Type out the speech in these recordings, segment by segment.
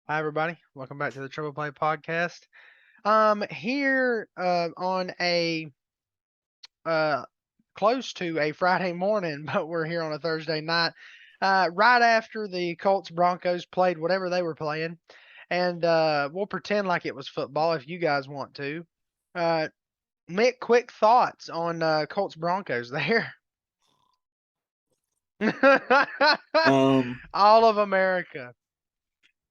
Hi, everybody. Welcome back to the Triple Play Podcast. Here on a uh, close to a Friday morning, but we're here on a Thursday night, right after the Colts Broncos played whatever they were playing, and we'll pretend like it was football if you guys want to. Uh, Mick, quick thoughts on Colts Broncos there. Um, All of America.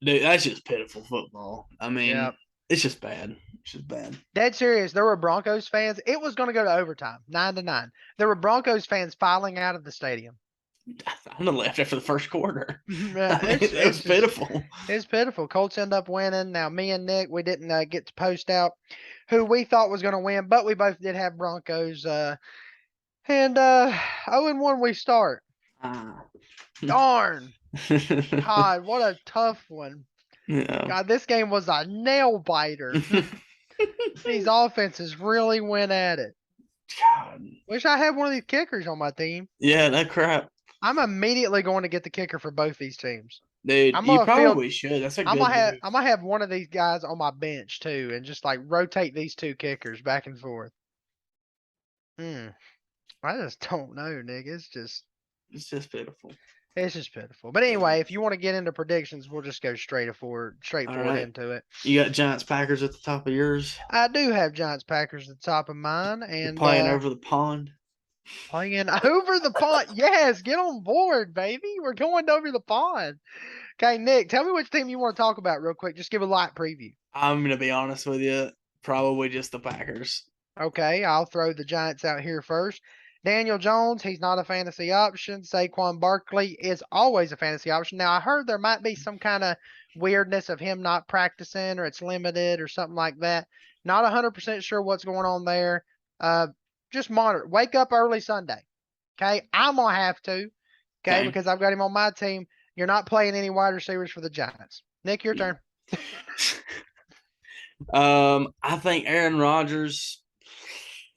Dude, that's just pitiful football. I Yeah. mean, it's just bad. It's just bad. Dead serious. There were Broncos fans. It was going to go to overtime, 9-9. There were Broncos fans filing out of the stadium. I'm gonna left after the first quarter. Yeah, I mean, it was pitiful. it's pitiful. Colts end up winning. Now, me and Nick, we didn't get to post out who we thought was going to win, but we both did have Broncos. And 0-1 we start. Ah. Darn. God, what a tough one. Yeah. God, this game was a nail biter. These offenses really went at it. God. Wish I had one of these kickers on my team. Yeah, that crap. I'm immediately going to get the kicker for both these teams. Dude, I'm you gonna field. probably should. That's a good move. I'm gonna have one of these guys on my bench too, and just like rotate these two kickers back and forth. Hmm. I just don't know, Nick. It's just pitiful. It's just pitiful. But anyway, if you want to get into predictions, we'll just go All straightforward right. into it. You got Giants Packers at the top of yours. I do have Giants Packers at the top of mine, You're and playing over the pond. playing over the pond. Yes, get on board, baby. We're going over the pond. Okay, Nick, tell me which team you want to talk about real quick. Just give a light preview. I'm gonna be honest with you. Probably just the Packers. Okay, I'll throw the Giants out here first. Daniel Jones, he's not a fantasy option. Saquon Barkley is always a fantasy option. Now, I heard there might be some kind of weirdness of him not practicing or it's limited or something like that. Not 100% sure what's going on there. Uh, just monitor. Wake up early Sunday. Okay, I'm going to have to. Okay, Okay. because I've got him on my team. You're not playing any wide receivers for the Giants. Nick, your turn. I think Aaron Rodgers.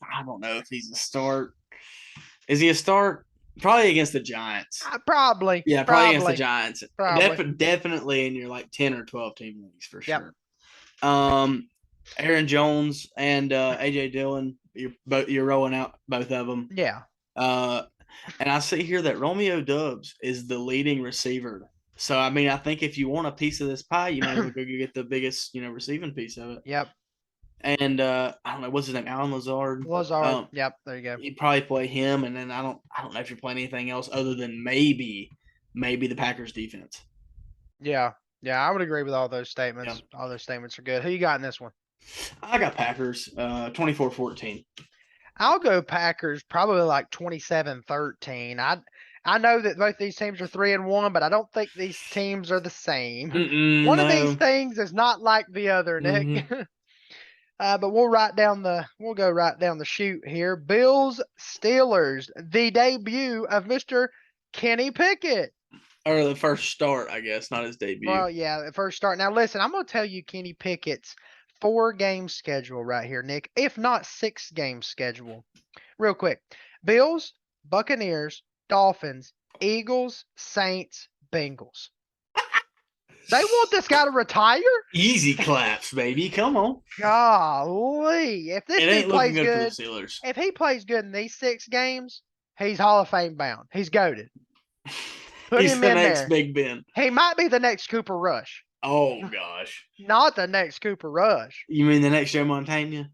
I don't know if he's a start. Is he a start? Probably against the Giants. Probably, Yeah, probably against the probably, Giants. probably. Definitely in your like 10 or 12 team leagues for Yep. sure. Um, Aaron Jones and AJ Dillon. You're rolling out both of them. Yeah. Uh, and I see here that Romeo Dubs is the leading receiver. So I mean, I think if you want a piece of this pie, you might as well go get the biggest, receiving piece of it. Yep. And I don't know what's his name, Alan Lazard. Lazard. Yep. There you go. You'd probably play him, and then I don't know if you're playing anything else other than maybe the Packers defense. Yeah. Yeah. I would agree with all those Yeah, statements. All those statements are good. Who you got in this one? I got Packers 24-14. I'll go Packers probably like 27-13. I know that both these teams are 3-1, but I don't think these teams are the same. One of these No. things is not like the other, Nick. Mm-hmm. But we'll go right down the chute here. Bills Steelers, the debut of Mr. Kenny Pickett. Or the first start, I guess, not his debut. Well, yeah, the first start. Now, listen, I'm going to tell you Kenny Pickett's 4-game schedule right here, Nick, if not 6-game schedule. Real quick Bills, Buccaneers, Dolphins, Eagles, Saints, Bengals. They want this guy to retire? Easy claps, baby. Come on. Golly. If this It dude ain't looking plays good for the good, Steelers. if he plays good in these 6 games, he's Hall of Fame bound. He's goaded. Put He's him the in next there. Big Ben. He might be the next Cooper Rush. Oh gosh. Not the next Cooper Rush. You mean the next Joe Montana?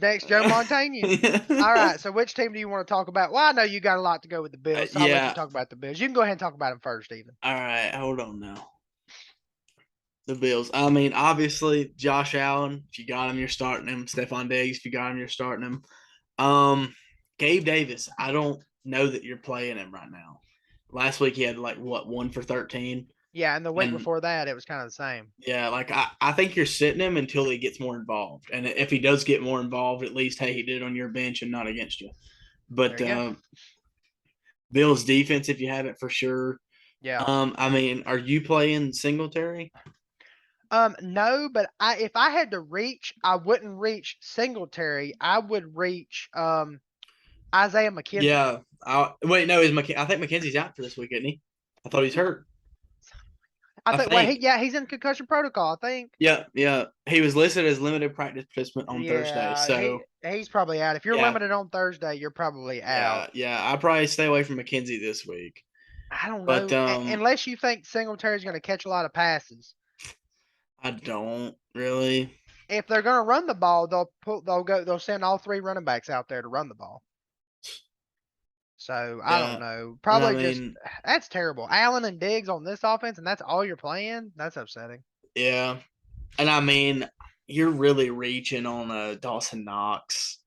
Next Joe Montana. All right. So which team do you want to talk about? Well, I know you got a lot to go with the Bills, so I'll let you Yeah. talk about the Bills. You can go ahead and talk about them first, even. All right. Hold on now. The Bills. I mean, obviously, Josh Allen. If you got him, you're starting him. Stephon Diggs. If you got him, you're starting him. Gabe Davis. I don't know that you're playing him right now. Last week he had like what 1 for 13. Yeah, and the week And before that, it was kind of the same. yeah, like I think you're sitting him until he gets more involved. And if he does get more involved, at least hey, he did it on your bench and not against you. There But you go. Bills defense, if you have it for sure. Yeah. I mean, are you playing Singletary? No, but if I had to reach, I wouldn't reach Singletary. I would reach Isaiah McKenzie. Yeah. Wait, no, I think McKenzie's out for this week, isn't he? I thought he's hurt. I I think. Well, think. he's in concussion protocol. I think. Yeah, yeah. He was listed as limited practice participant on Thursday. Yeah, So he's probably out. If you're yeah, limited on Thursday, you're probably out. yeah. I probably stay away from McKenzie this week. I don't But know, unless you think Singletary's going to catch a lot of passes. I don't really. If they're going to run the ball, they'll send all three running backs out there to run the ball. So I don't Yeah. know. And I Probably just mean, that's terrible. Allen and Diggs on this offense, and that's all you're playing. That's upsetting. yeah. And I mean, you're really reaching on Dawson Knox.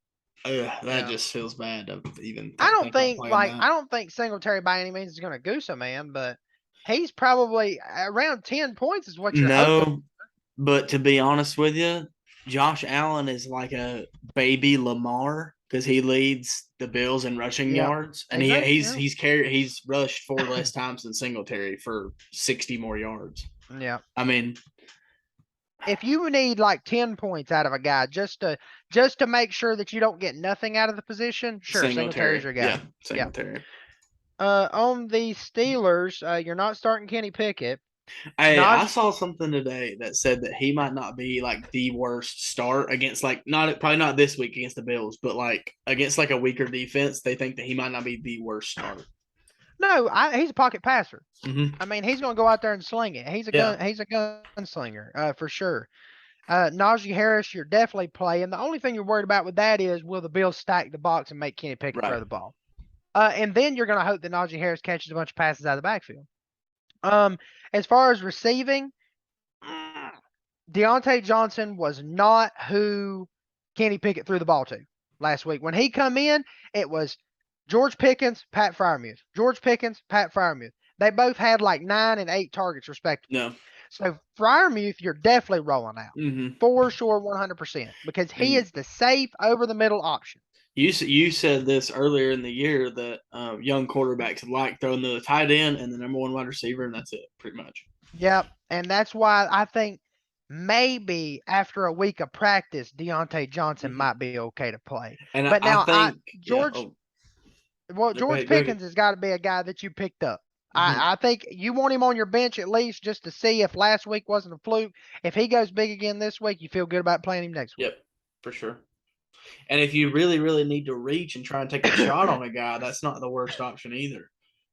Ugh, that Yeah. just feels bad to even I don't think about think playing that. I don't think Singletary by any means is going to goose a man, but he's probably around 10 points is what you're hoping. No, but to be honest with you, Josh Allen is like a baby Lamar because he leads the Bills in rushing Yep. yards, and Exactly. he's rushed 4 less times than Singletary for 60 more yards. Yeah. Yeah. I mean, If you need like 10 points out of a guy just to make sure that you don't get nothing out of the position, sure, Singletary's Singletary, your yeah, guy. Yeah. Singletary. On the Steelers, you're not starting Kenny Pickett. I Najee, saw something today that said that he might not be like the worst start against like not probably not this week against the Bills, but like against like a weaker defense. They think that he might not be the worst start. no, he's a pocket passer. Mm-hmm. I mean, he's going to go out there and sling it. Yeah, He's a gunslinger, for sure. Najee Harris, you're definitely playing. The only thing you're worried about with that is will the Bills stack the box and make Kenny Pickett right. throw the ball? And then you're going to hope that Najee Harris catches a bunch of passes out of the backfield. As far as receiving, Deontay Johnson was not who Kenny Pickett threw the ball to last week. When he come in, it was George Pickens, Pat Fryermuth. George Pickens, Pat Fryermuth. They both had like 9 and 8 targets respectively. No. So Fryermuth, you're definitely rolling out Mm-hmm. for sure, 100%, because he And is the safe over the middle option. you said this earlier in the year that young quarterbacks like throwing the tight end and the number one wide receiver, and that's it, pretty much. Yep, and that's why I think maybe after a week of practice, Deontay Johnson Mm-hmm. might be okay to play. And But I now, think, yeah. George, Oh, well, go George ahead, go ahead. Pickens has got to be a guy that you picked up. Mm-hmm. I think you want him on your bench at least just to see if last week wasn't a fluke. If he goes big again this week, you feel good about playing him next week. Yep, for sure. And if you really, really need to reach and try and take a shot on a guy, that's not the worst option either.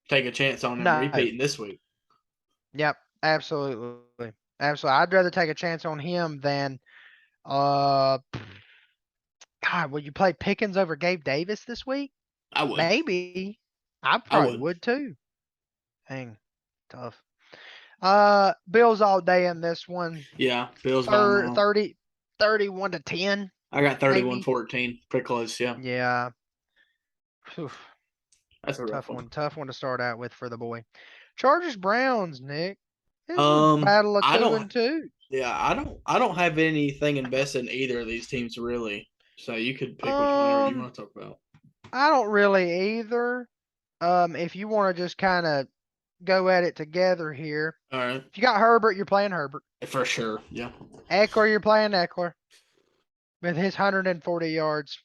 Take a chance on him No. repeating this week. Yep. Absolutely. Absolutely. I'd rather take a chance on him than uh God, would you play Pickens over Gabe Davis this week? I would. Maybe. I I probably would. would too. Dang. Tough. Bills all day in this one. Yeah, Bills by a mile. 30, 31-10, I got maybe. 31-14. Pretty close, yeah. Yeah. Whew. That's a rough Tough one. one. Tough one to start out with for the boy. Chargers Browns, Nick. This is a battle of I 2 don't and 2. yeah, I don't have anything invested in either of these teams really. So you could pick which one you Um, want to talk about. I don't really either. If you want to just kind of go at it together here. All right. If you got Herbert, you're playing Herbert. For sure. Yeah. Eckler, you're playing Eckler with his 140 yards.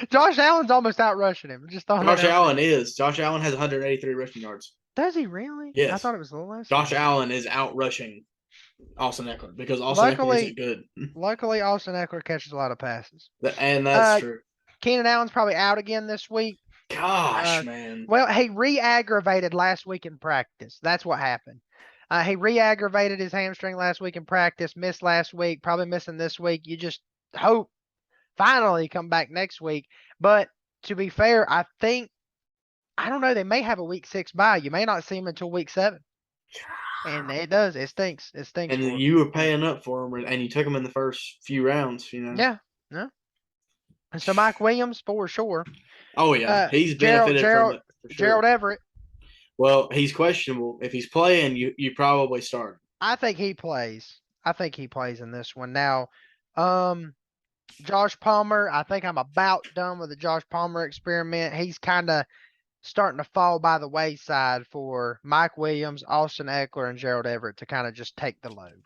Josh Allen's almost out rushing him. Just throwing that Josh out Allen there. is. Josh Allen has 183 rushing yards. Does he really? I Yes. thought it was a little less. Josh Allen is out rushing Austin Eckler because Austin Eckler isn't Luckily, good. luckily, Austin Eckler catches a lot of passes. And that's Uh, true. Keenan Allen's probably out again this week. Gosh, man. Well, he re-aggravated last week in practice. That's what happened. He re-aggravated his hamstring last week in practice, missed last week, probably missing this week. You just hope finally come back next week. But to be fair, I don't know, they may have a week 6 bye. You may not see him until week 7. And it does. It stinks. It stinks And for him. you were paying up for him, and you took him in the first few rounds. Yeah. Yeah. And so Mike Williams for sure. Oh yeah, he's Gerald benefited from it for sure. Gerald Everett. Well, he's questionable. If he's playing, you probably start. I think he plays. I think he plays in this one. Now, Josh Palmer, I think I'm about done with the Josh Palmer experiment. He's kind of starting to fall by the wayside for Mike Williams, Austin Eckler, and Gerald Everett to kind of just take the load.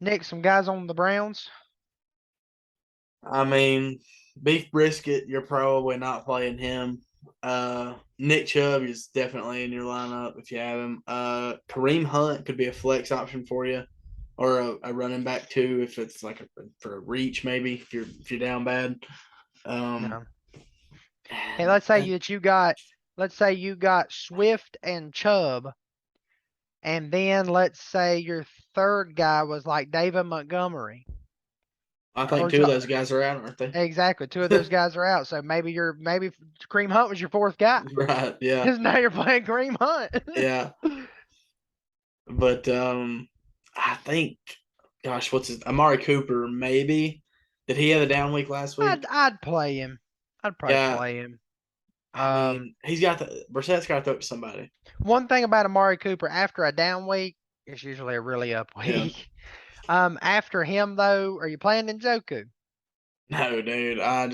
Nick, some guys on the Browns. I mean, Beef Brisket, you're probably not playing him. Nick Chubb is definitely in your lineup if you have him. Kareem Hunt could be a flex option for you, or a running back too if it's like for a reach maybe if you're down bad. Um, No. Hey, and, and let's say you got Swift and Chubb, and then let's say your third guy was like David Montgomery. I think Or two of those guys are out, aren't they? exactly, two of those guys are out. So maybe Kareem Hunt was your fourth guy. Right. Yeah. Because now you're playing Kareem Hunt. Yeah. But I think, gosh, what's his Amari Cooper? Maybe did he have a down week last week? I'd play him. I'd probably Yeah. play him. I mean, he's got the Brissett's got to throw it to somebody. One thing about Amari Cooper, after a down week, it's usually a really up Yeah. week. After him though, are you playing Njoku? No, dude. I don't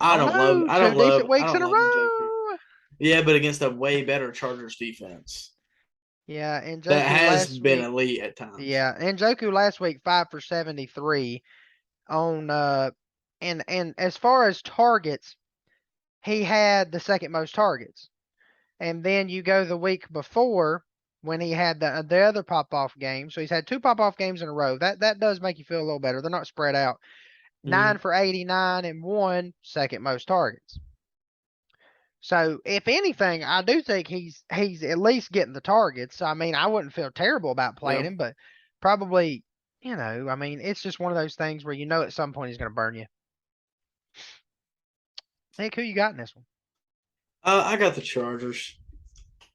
know. Two decent I weeks don't in a love Njoku. row. Yeah, but against a way better Chargers defense Yeah, that Njoku has last been week. elite at times. Yeah, Njoku last week 5 for 73 on and as far as targets, he had the second most targets. And then you go the week before when he had the other pop off game. So he's had two pop off games in a row. That does make you feel a little better. They're not spread out. Mm, 9 for 89 and one second most targets. So if anything, I do think he's at least getting the targets. I mean, I wouldn't feel terrible about playing yeah. him, but probably, I mean, it's just one of those things where at some point he's going to burn you. Nick, who you got in this one? I got the Chargers.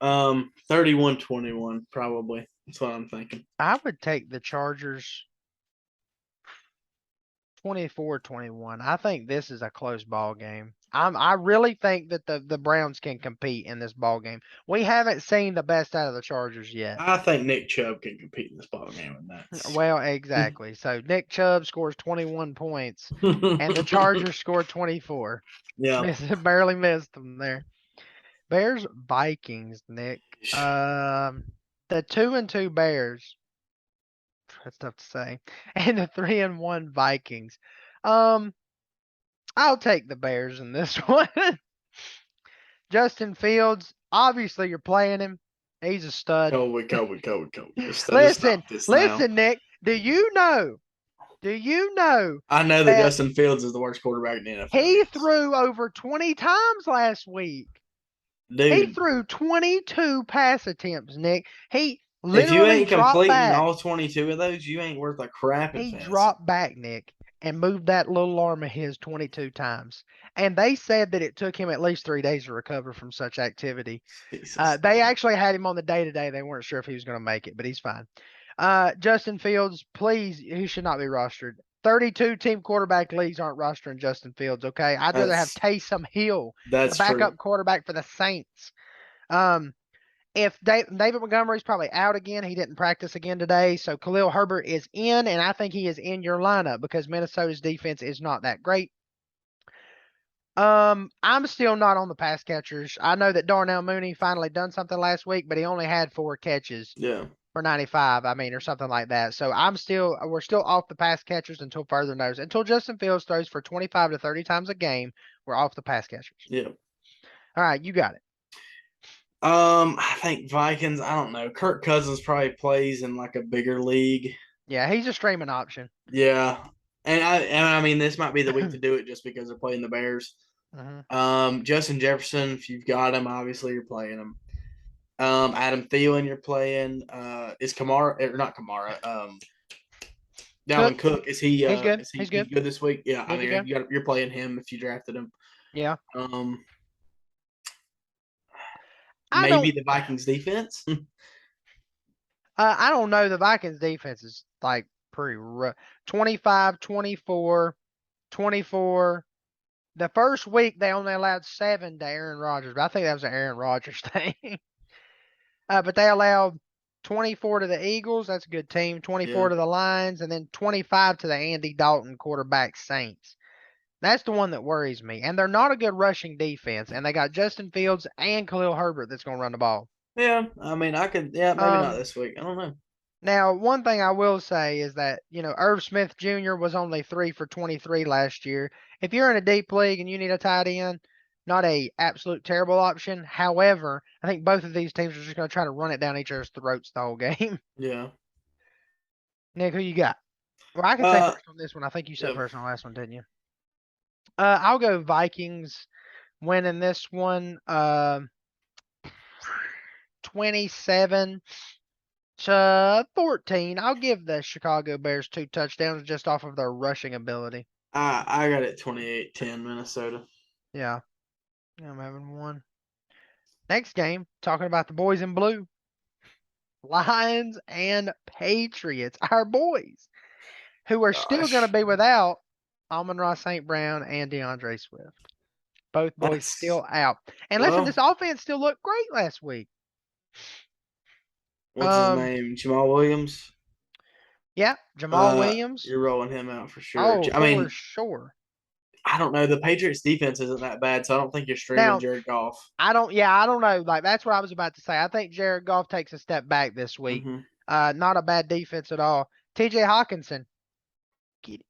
31-21 probably. That's what I'm thinking. I would take the Chargers 24-21. I think this is a close ball game. I really think that the Browns can compete in this ball game. We haven't seen the best out of the Chargers yet. I think Nick Chubb can compete in this ball game, and that's Well, exactly. So Nick Chubb scores 21 points, and the Chargers score 24. yeah. Barely missed them there. Bears Vikings, Nick. The 2-2 Bears. That's tough to say. And the 3-1 Vikings. Um, I'll take the Bears in this one. Justin Fields, obviously you're playing him. He's a stud. Kobe. Just Listen, stop this now. listen, Nick. Do you know I know that that Justin Fields is the worst quarterback in the NFL. he Yes. threw over 20 times last week? He Dude, threw 22 pass attempts, Nick. He if you literally ain't dropped completing back. all 22 of those, you ain't worth a crap in He fantasy. dropped back, Nick, and moved that little arm of his 22 times. And they said that it took him at least 3 days to recover from such activity. Jesus. They actually had him on the day-to-day. They weren't sure if he was going to make it, but he's fine. Justin Fields, please, he should not be rostered. 32 team quarterback leagues aren't rostering Justin Fields, okay? I'd rather have That's Taysom Hill, the that's true. backup quarterback for the Saints. Um, if David Montgomery's probably out again, he didn't practice again today. So Khalil Herbert is in, and I think he is in your lineup because Minnesota's defense is not that great. I'm still not on the pass catchers. I know that Darnell Mooney finally done something last week, but he only had 4 catches Yeah. for 95. I mean, or something like that. So we're still off the pass catchers until further notice. Until Justin Fields throws for 25 to 30 times a game, we're off the pass catchers. Yeah. All right, you got it. I think Vikings, I don't know. Kirk Cousins probably plays in like a bigger league. Yeah, he's a streaming option. Yeah. And I mean this might be the week to do it just because they're playing the Bears. Mm-hmm. Justin Jefferson, if you've got him, obviously you're playing him. Adam Thielen, you're playing. Is Kamara or not Kamara? Cook, Dalvin Cook, he's good. is he He's he's good. good this week? Yeah, I Good to mean go. you're playing him if you drafted him. Yeah. Um, I maybe don't the Vikings defense. I don't know. The Vikings defense is like pretty rough. 25, 24, 24. The first week they only allowed 7 to Aaron Rodgers, but I think that was an Aaron Rodgers thing. But they allowed 24 to the Eagles. That's a good team. 24 Yeah, to the Lions, and then 25 to the Andy Dalton quarterback Saints. That's the one that worries me. And they're not a good rushing defense. And they got Justin Fields and Khalil Herbert that's going to run the ball. yeah. I mean, I could. Yeah, maybe not Um, this week. I don't know. Now, one thing I will say is that, Irv Smith Jr. was only 3 for 23 last year. If you're in a deep league and you need a tight end, not a absolute terrible option. However, I think both of these teams are just going to try to run it down each other's throats the whole game. Yeah. Nick, who you got? Well, I can say Uh, first on this one. I think you said yeah. first on the last one, didn't you? I'll go Vikings winning this one. 27 to 14. I'll give the Chicago Bears 2 touchdowns just off of their rushing ability. I got it 28-10 Minnesota. Yeah, I'm having one. Next game, talking about the boys in blue. Lions and Patriots, our boys, who are still going to Gosh. be without Amon-Ra St. Brown and DeAndre Swift. Both boys That's still out. And listen, well, this offense still looked great last week. what's his Um, name? Jamal Williams. yeah, Jamal Williams. You're rolling him out for sure. Oh, I for mean, sure. I don't know. The Patriots defense isn't that bad, so I don't think you're streaming Now, Jared Goff. I don't know. Like that's what I was about to say. I think Jared Goff takes a step back this week. Mm-hmm. Not a bad defense at all. TJ Hawkinson, get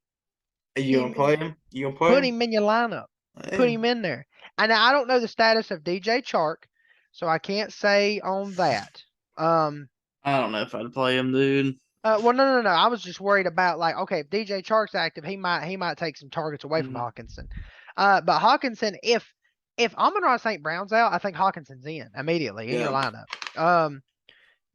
Are you gonna him play in, him? You gonna play put him? him in your lineup. Put Yeah. him in there. And I don't know the status of DJ Chark, so I can't say on that. I don't know if I'd play him, dude. Well, no. I was just worried about like, okay, if DJ Chark's active, he might take some targets away from Mm-hmm. Hawkinson. But Hawkinson, if Amon-Ra St. Brown's out, I think Hawkinson's in immediately in your Yeah. lineup.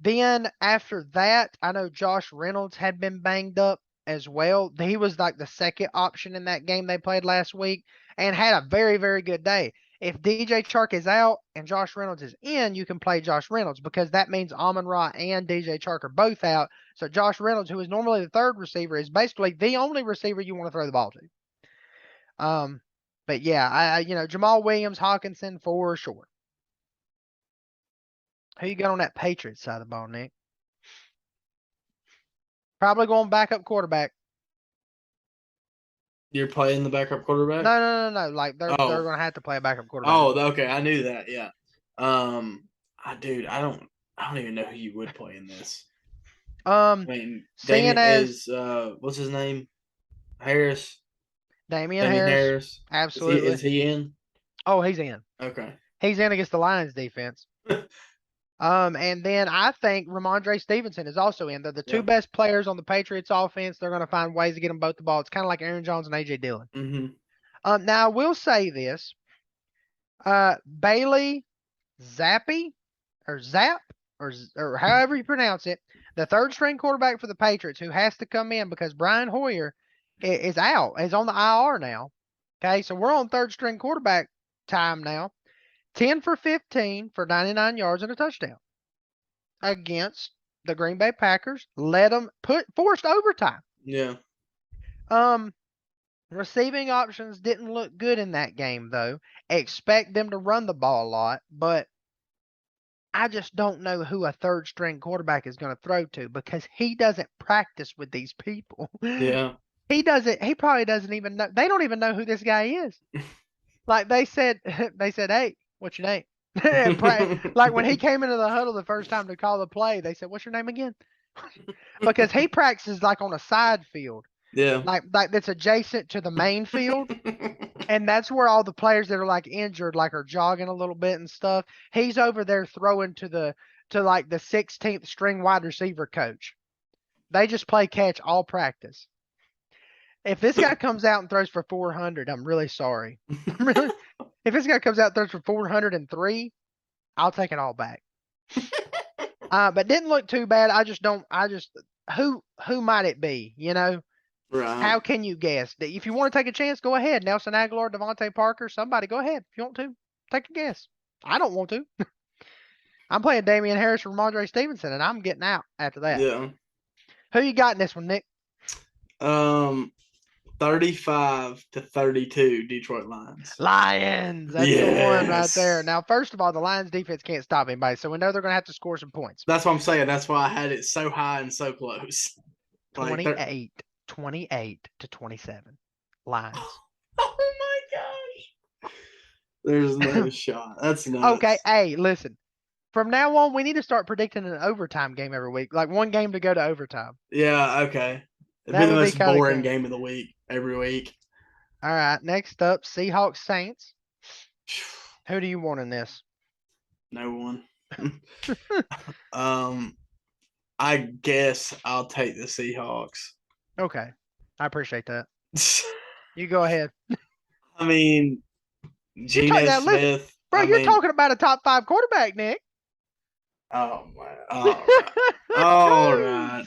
Then after that, I know Josh Reynolds had been banged up as well. He was like the second option in that game they played last week and had a very, very good day. If DJ Chark is out and Josh Reynolds is in, you can play Josh Reynolds because that means Amon Ra and DJ Chark are both out. So Josh Reynolds, who is normally the third receiver, is basically the only receiver you want to throw the ball to. But yeah, Jamal Williams, Hawkinson for sure. Who you got on that Patriots side of the ball, Nick? Probably going backup quarterback. You're playing the backup quarterback? No. Like they're Oh. gonna have to play a backup quarterback. Oh, okay. I knew that. Yeah. Dude, I don't even know who you would play in this. I mean, Seeing Damien as is what's his name? Harris. Damian Damien Harris, Harris. absolutely. Is he in? Oh, he's in. Okay. He's in against the Lions defense. And then I think Ramondre Stevenson is also in. They're the two Yeah. best players on the Patriots offense. They're going to find ways to get them both the ball. It's kind of like Aaron Jones and AJ Dillon. Now I will say this: Bailey Zappi or Zap or however you pronounce it, the third string quarterback for the Patriots, who has to come in because Brian Hoyer is out, is on the IR now. Okay, so we're on third string quarterback time now. 10 for 15 for 99 yards and a touchdown against the Green Bay Packers. Let them forced overtime. Yeah. Receiving options didn't look good in that game though. Expect them to run the ball a lot, but I just don't know who a third string quarterback is going to throw to because he doesn't practice with these people. Yeah. He probably doesn't even know. They don't even know who this guy is. Like they said, hey, what's your name? Like when he came into the huddle the first time to call the play, they said, what's your name again? Because he practices like on a side field, Yeah. like that's adjacent to the main field. And that's where all the players that are like injured, like are jogging a little bit and stuff. He's over there throwing to like the 16th string wide receiver coach. They just play catch all practice. If this guy comes out and throws for 400, I'm really sorry. If this guy comes out and throws for 403, I'll take it all back. But didn't look too bad. Who might it be? Right. How can you guess? If you want to take a chance, go ahead. Nelson Aguilar, Devontae Parker, somebody, go ahead. If you want to, take a guess. I don't want to. I'm playing Damian Harris or Ramondre Stevenson, and I'm getting out after that. Yeah. Who you got in this one, Nick? 35-32 Detroit Lions. Lions. That's the one right there. Now, first of all, the Lions defense can't stop anybody, so we know they're going to have to score some points. That's what I'm saying. That's why I had it so high and so close. 28 to 27. Lions. Oh my gosh. There's no shot. That's nuts. Okay, hey, listen. From now on, we need to start predicting an overtime game every week, like one game to go to overtime. Yeah, okay. It'd be That the would be most kind of boring cool. game of the week every week. All right, next up, Seahawks Saints. Who do you want in this? No one. I guess I'll take the Seahawks. Okay. I appreciate that. You go ahead. I mean, You talk Geno now. Listen, Smith. bro. You're talking about a top 5 quarterback, Nick. Oh my. All right.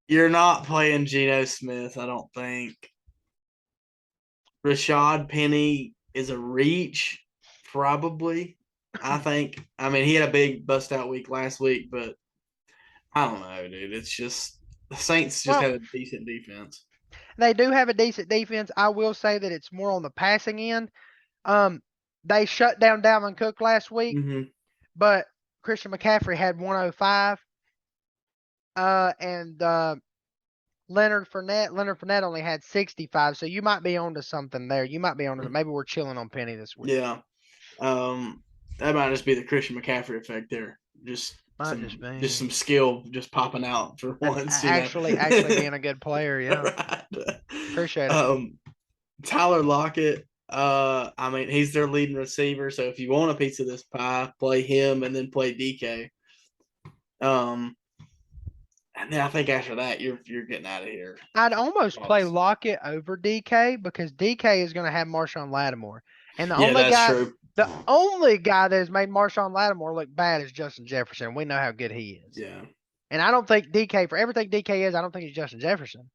You're not playing Geno Smith, I don't think. Rashad Penny is a reach, probably. I think. I mean, he had a big bust out week last week, but I don't know, dude. It's just the Saints just Well, have a decent defense. they do have a decent defense. I will say that it's more on the passing end. Um, they shut down Dalvin Cook last week, Mm-hmm. but Christian McCaffrey had 105. And Leonard Fournette only had 65. So you might be onto something there. You might be onto maybe we're chilling on Penny this week. Yeah. That might just be the Christian McCaffrey effect there. Just Might just just be. some skill just popping out for And once, you know. actually being a good player. Yeah. Right. Appreciate it. Tyler Lockett. I mean, he's their leading receiver. So if you want a piece of this pie, play him and then play DK. And then I think after that, you're getting out of here. I'd almost play Lockett over DK because DK is going to have Marshawn Lattimore. And Yeah, that's true. the only guy that has made Marshawn Lattimore look bad is Justin Jefferson. We know how good he is. Yeah. And I don't think DK, for everything DK is, I don't think he's Justin Jefferson.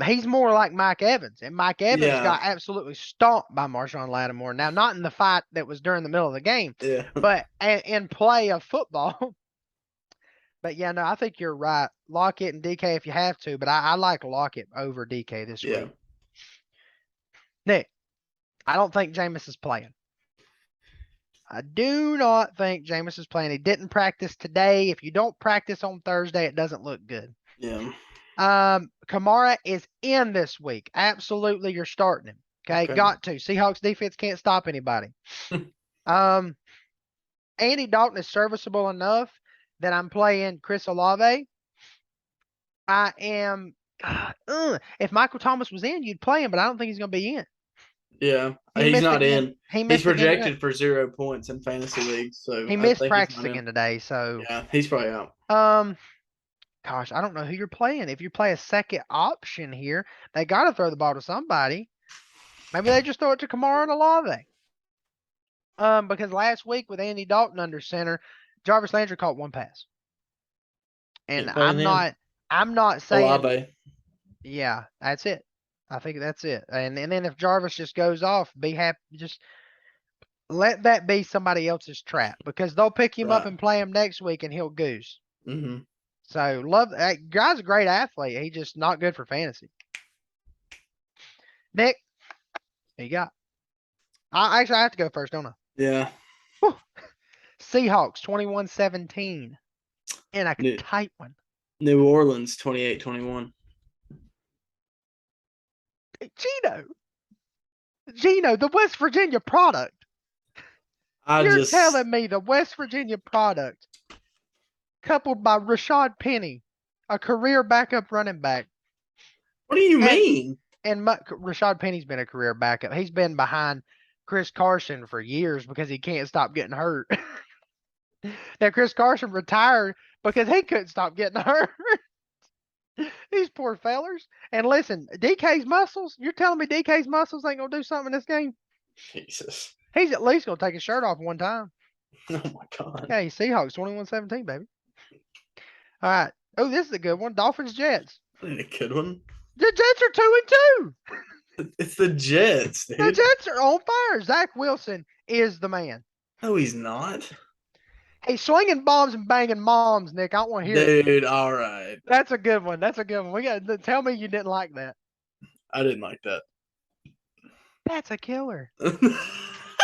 He's more like Mike Evans, and Mike Evans got absolutely stomped by Marshawn Lattimore. Now, not in the fight that was during the middle of the game, but in play of football. But yeah, no, I think you're right. Lockett and DK if you have to, but I like Lockett over DK this week. Nick, I don't think Jameis is playing. I do not think Jameis is playing. He didn't practice today. If you don't practice on Thursday, it doesn't look good. Yeah. Kamara is in this week. Absolutely, you're starting him. Okay, got to. Seahawks defense can't stop anybody. Andy Dalton is serviceable enough that I'm playing Chris Olave. I am. If Michael Thomas was in, you'd play him, but I don't think he's going to be in. Yeah, he's not in. He's projected for 0 points in fantasy leagues, so he missed practice again today. So yeah, he's probably out. Gosh, I don't know who you're playing. If you play a second option here, they got to throw the ball to somebody. Maybe they just throw it to Kamara and Olave. Because last week with Andy Dalton under center, Jarvis Landry caught one pass. And I'm not saying Olave. Yeah, that's it. I think that's it. And then if Jarvis just goes off, be happy. Just let that be somebody else's trap because they'll pick him up and play him next week and he'll goose. Mm-hmm. So love that guy's a great athlete. He's just not good for fantasy. Nick, you got? I have to go first, don't I? Yeah. Whew. Seahawks 21-17 in a tight one. New Orleans 28-21. Geno, the West Virginia product. You're telling me the West Virginia product, coupled by Rashad Penny, a career backup running back. What do you mean? And Rashad Penny's been a career backup. He's been behind Chris Carson for years because he can't stop getting hurt. Now, Chris Carson retired because he couldn't stop getting hurt. These poor fellers. And listen, DK's muscles, you're telling me DK's muscles ain't going to do something in this game? Jesus. He's at least going to take his shirt off one time. Oh, my God. Okay, Seahawks 21-17, baby. All right. Oh, this is a good one. Dolphins-Jets. A good one. The Jets are 2-2. It's the Jets, dude. The Jets are on fire. Zach Wilson is the man. No, he's not. Hey, slinging bombs and banging moms, Nick. I don't want to hear it. Dude, all right. That's a good one. We got to tell me you didn't like that. I didn't like that. That's a killer.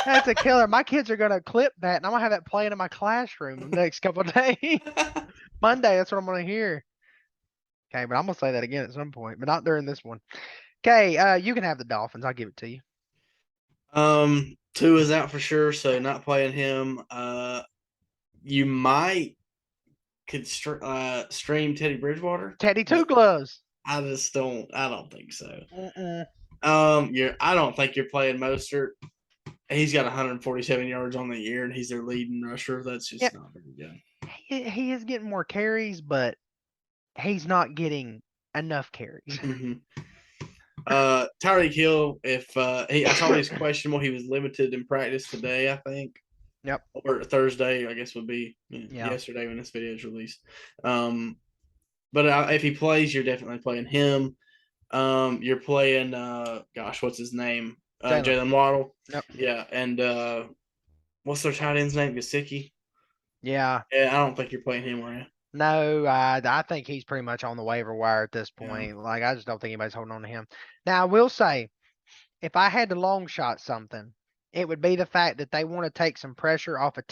That's a killer. My kids are going to clip that, and I'm going to have that playing in my classroom the next couple of days. Monday, that's what I'm going to hear. Okay, but I'm going to say that again at some point, but not during this one. Okay, you can have the Dolphins. I'll give it to you. Tua is out for sure, so not playing him. You could stream Teddy Bridgewater. Teddy Two Gloves. I don't think so. Mm-mm. I don't think you're playing Mostert. he's got 147 yards on the year, and he's their leading rusher. That's Yeah, just not very good. he is getting more carries, but he's not getting enough carries. Mm-hmm. Tyreek Hill, if I saw he's questionable, he was limited in practice today, I think, Yep. or Thursday, I guess would be Yeah. yesterday when this video is released. But if he plays, you're definitely playing him. You're playing, gosh, what's his name? Jalen. Jalen Waddle. Yep. Yeah, and what's their tight end's name? Gasicki. Yeah. Yeah, I don't think you're playing him, are you? No, I think he's pretty much on the waiver wire at this Yeah. point. Like, I just don't think anybody's holding on to him. Now, I will say, if I had to long shot something, it would be the fact that they want to take some pressure off of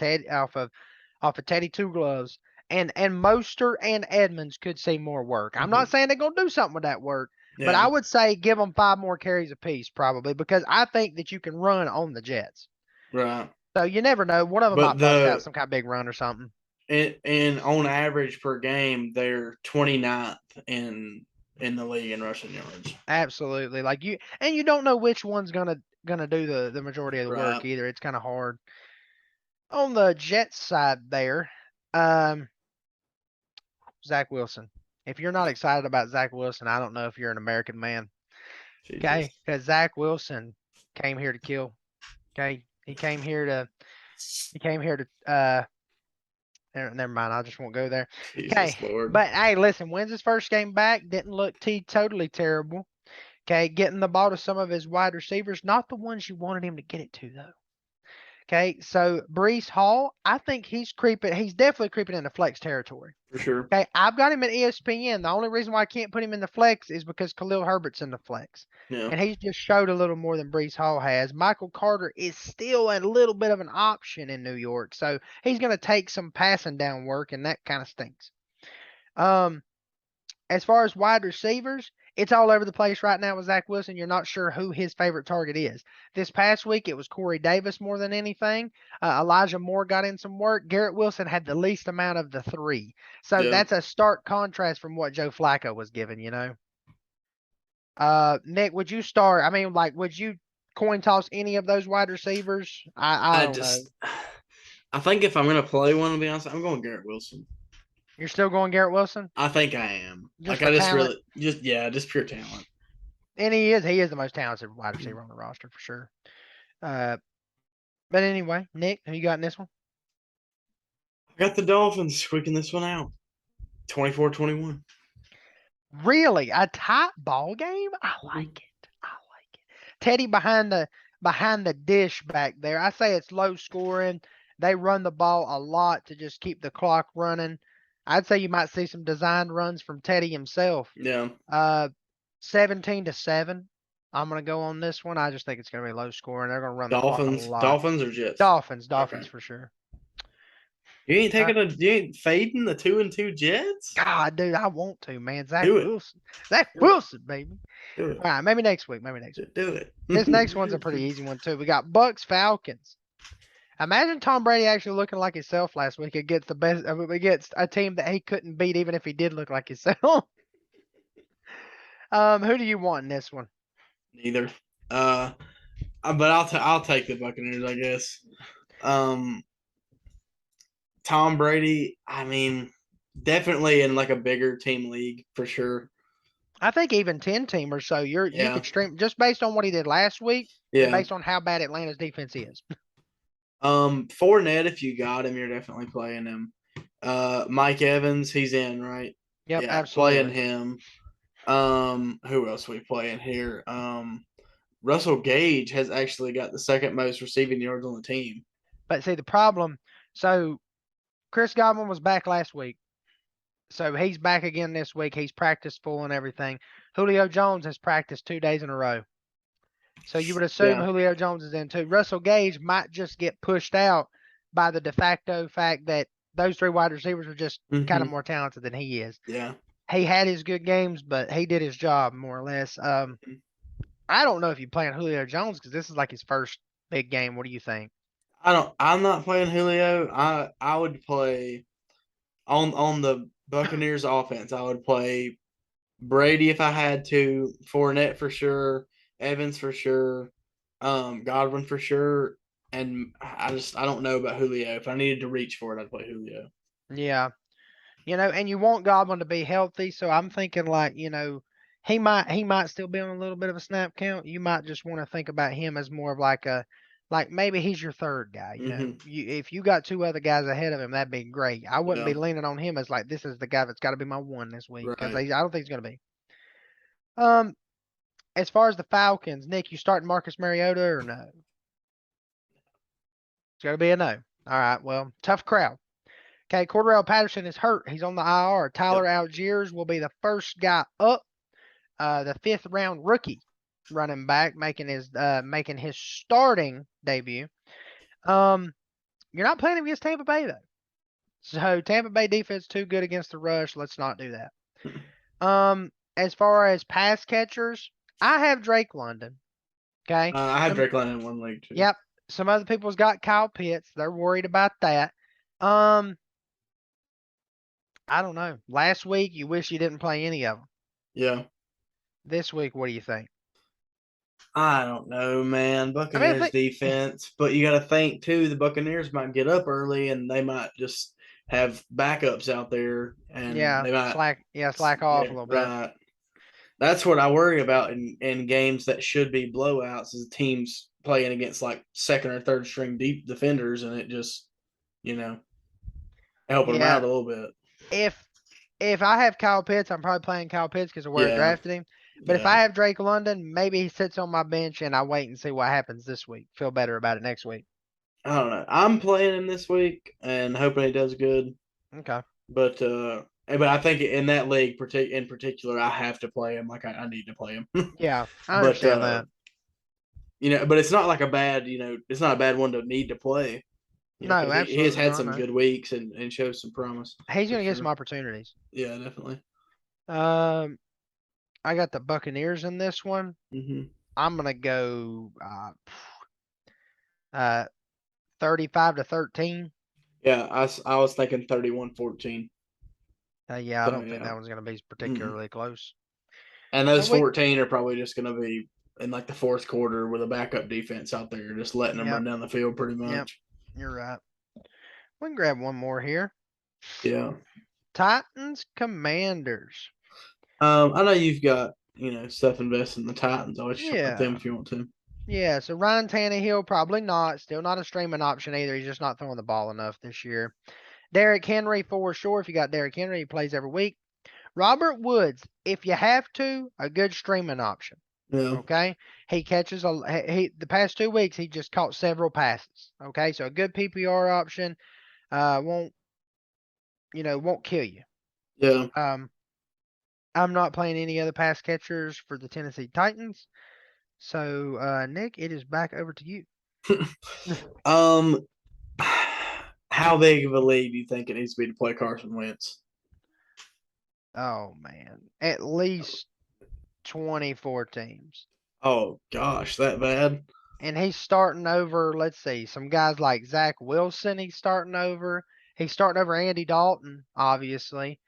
Teddy Two Gloves, and Mostert and Edmonds could see more work. I'm not Mm-hmm. saying they're gonna do something with that work, but Yeah. I would say give them 5 more carries apiece probably because I think that you can run on the Jets. Right. So you never know. One of them But might bust out some kind of big run or something. and on average per game, they're 29th in the league in rushing yards. Absolutely. Like you don't know which one's gonna do the majority of the Right. work either. It's kind of hard. On the Jets side there, um, Zach Wilson. If you're not excited about Zach Wilson, I don't know if you're an American man. Jesus. Okay, because Zach Wilson came here to kill. Okay, he came here to. Never mind. I just won't go there. Okay, Jesus Lord. but hey, listen. Wins his first game back. Didn't look totally terrible. Okay, getting the ball to some of his wide receivers, not the ones you wanted him to get it to though. Okay, so Brees Hall, I think he's creeping. He's definitely creeping into flex territory. For sure. Okay, I've got him at ESPN. The only reason why I can't put him in the flex is because Khalil Herbert's in the flex. Yeah. And he's just showed a little more than Brees Hall has. Michael Carter is still a little bit of an option in New York. So he's going to take some passing down work, and that kind of stinks. Um, as far as wide receivers, it's all over the place right now with Zach Wilson. You're not sure who his favorite target is. This past week, it was Corey Davis more than anything. Elijah Moore got in some work. Garrett Wilson had the least amount of the three. So Yeah. that's a stark contrast from what Joe Flacco was given. Nick, would you start? I mean, like, would you coin toss any of those wide receivers? I I don't know. just I think if I'm gonna play one, to be honest, I'm going Garrett Wilson. You're still going Garrett Wilson I think I am. just Like for I just talent? really just pure talent. And he is the most talented wide receiver on the roster for sure. Uh, but anyway, Nick, who you got in this one? I got the Dolphins squeaking this one out. 24-21. Really, a tight ball game? I Mm-hmm. like it. I like it. Teddy behind the dish back there. I say it's low scoring. They run the ball a lot to just keep the clock running. I'd say you might see some designed runs from Teddy himself. Yeah. 17-7. I'm gonna go on this one. I just think it's gonna be low scoring. They're gonna run the clock a Dolphins. lot. Dolphins or Jets? Dolphins Okay. for sure. Uh, You ain't fading the 2-2 Jets? God, dude, I want to, man. Zach Do it. Wilson. Zach Do it. Wilson, baby. Do All it. right, maybe next week. Maybe next week. Do it. This next one's a pretty easy one too. We got Bucks Falcons. Imagine Tom Brady actually looking like himself last week against against a team that he couldn't beat, even if he did look like himself. Who do you want in this one? Neither. But I'll take the Buccaneers, I guess. Um, Tom Brady. I mean, definitely in like a bigger team league for sure. I think even 10 team or so, you Yeah. could stream just based on what he did last week and Yeah. based on how bad Atlanta's defense is. Fournette, if you got him, you're definitely playing him. Mike Evans, he's in, right? Yep, Yeah, playing absolutely. him. Who else we playing here? Russell Gage has actually got the second most receiving yards on the team. But see the problem. So Chris Godwin was back last week. So he's back again this week. He's practiced full and everything. Julio Jones has practiced 2 days in a row. So you would assume Yeah. Julio Jones is in too. Russell Gage might just get pushed out by the de facto fact that those three wide receivers are just kind of Mm-hmm. more talented than he is. Yeah. He had his good games, but he did his job more or less. I don't know if you playing Julio Jones because this is like his first big game. What do you think? I'm not playing Julio. I would play on the Buccaneers offense. I would play Brady if I had to, Fournette for sure, Evans for sure, Godwin for sure. And I don't know about Julio. If I needed to reach for it, I'd play Julio. Yeah. And you want Godwin to be healthy, so I'm thinking like, he might still be on a little bit of a snap count. You might just want to think about him as more of like maybe he's your third guy. Hmm. If you got two other guys ahead of him, that'd be great. I wouldn't Yeah, be leaning on him as like this is the guy that's got to be my one this week because right. I don't think he's gonna be. Um, as far as the Falcons, Nick, you starting Marcus Mariota or no? It's got to be a no. All right, well, tough crowd. Okay, Cordell Patterson is hurt. He's on the IR. Yep. Tyler Algiers will be the first guy up. The fifth round rookie running back making his starting debut. Um, you're not playing him against Tampa Bay though, so Tampa Bay defense too good against the rush. Let's not do that. As far as pass catchers, I have Drake London. Okay, I have some Drake London in one league too. yep. Some other people's got Kyle Pitts. They're worried about that. Um, I don't know. Last week you wish you didn't play any of them. Yeah. This week, what do you think? I don't know, man. I mean, Buccaneers defense, but you got to think too. The Buccaneers might get up early, and they might just have backups out there, and yeah, they might, slack off a yeah, little bit. right. That's what I worry about in games that should be blowouts. Is teams playing against like second or third string deep defenders, and it just you know helping them Yeah, out a little bit. if if I have Kyle Pitts, I'm probably playing Kyle Pitts because of where I Yeah, drafted him. But if yeah. I have Drake London, maybe he sits on my bench and I wait and see what happens this week. Feel better about it next week. I don't know. I'm playing him this week and hoping he does good. Okay. But I think in that league in particular, I have to play him. Like I need to play him. Yeah, I but understand that. but it's not like a bad, it's not a bad one to need to play. No, Because he has absolutely had not. some No, good weeks and shows some promise he's for gonna get some sure. opportunities. Yeah, definitely. Um, I got the Buccaneers in this one. Hmm. I'm gonna go uh 35-13. Yeah, I was thinking 31-14. Yeah, I So don't think yeah. that one's gonna be Mm-mm. particularly close. And So those we, 14 are probably just going to be in like the fourth quarter with a backup defense out there, just letting them yep, run down the field pretty yep, much. you're right. We can grab one more here. Yeah. Titans Commanders. I know you've got stuff invested in the Titans. I'll let you start with them Yeah. if you want to. Yeah, so Ryan Tannehill, probably not. Still not a streaming option either. He's just not throwing the ball enough this year. Derrick Henry, for sure. If you got Derrick Henry, he plays every week. Robert Woods, if you have to, a good streaming option. Yeah. Okay, he catches the past 2 weeks he just caught several passes. Okay, so a good PPR option. Won't kill you. Yeah. Um, I'm not playing any other pass catchers for the Tennessee Titans. So Nick, it is back over to you. um, how big of a lead do you think it needs to be to play Carson Wentz? Oh man, at least 24 teams. Oh gosh, that bad? And he's starting over, let's see, some guys like Zach Wilson, he's starting over. He's starting over Andy Dalton, obviously.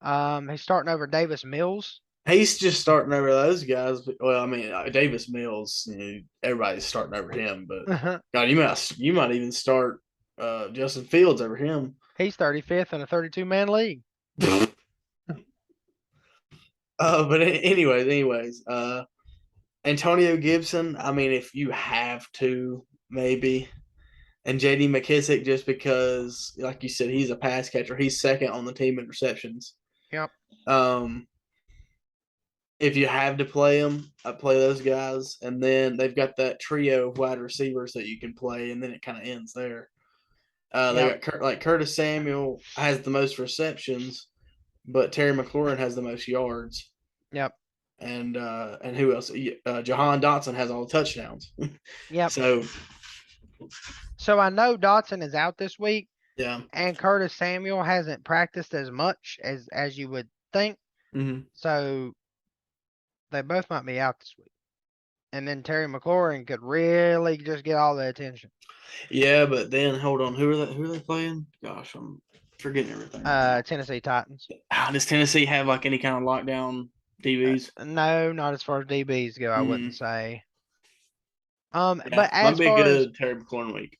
He's starting over Davis Mills. He's just starting over those guys. Well, I mean, Davis Mills, everybody's starting over him. But God, you might even start Justin Fields over him. He's 35th in a 32-man league. But anyways, Antonio Gibson. I mean, if you have to, maybe, and J.D. McKissick, just because, like you said, he's a pass catcher. He's second on the team in receptions. Yep, Um, if you have to play them, I play those guys, and then they've got that trio of wide receivers that you can play, and then it kind of ends there. They yep, got like Curtis Samuel has the most receptions, but Terry McLaurin has the most yards, yep, and who else? Jahan Dotson has all the touchdowns. yep. So So I know Dotson is out this week, yeah. and Curtis Samuel hasn't practiced as much as you would think. Mm-hmm. So they both might be out this week. And then Terry McLaurin could really just get all the attention. Yeah, but then hold on, who are they playing? Gosh, I'm forgetting everything right now. Tennessee Titans. Does Tennessee have like any kind of lockdown DBs? No, not as far as DBs go, I Mm. wouldn't say. Yeah, But might be a good Terry McLaurin week.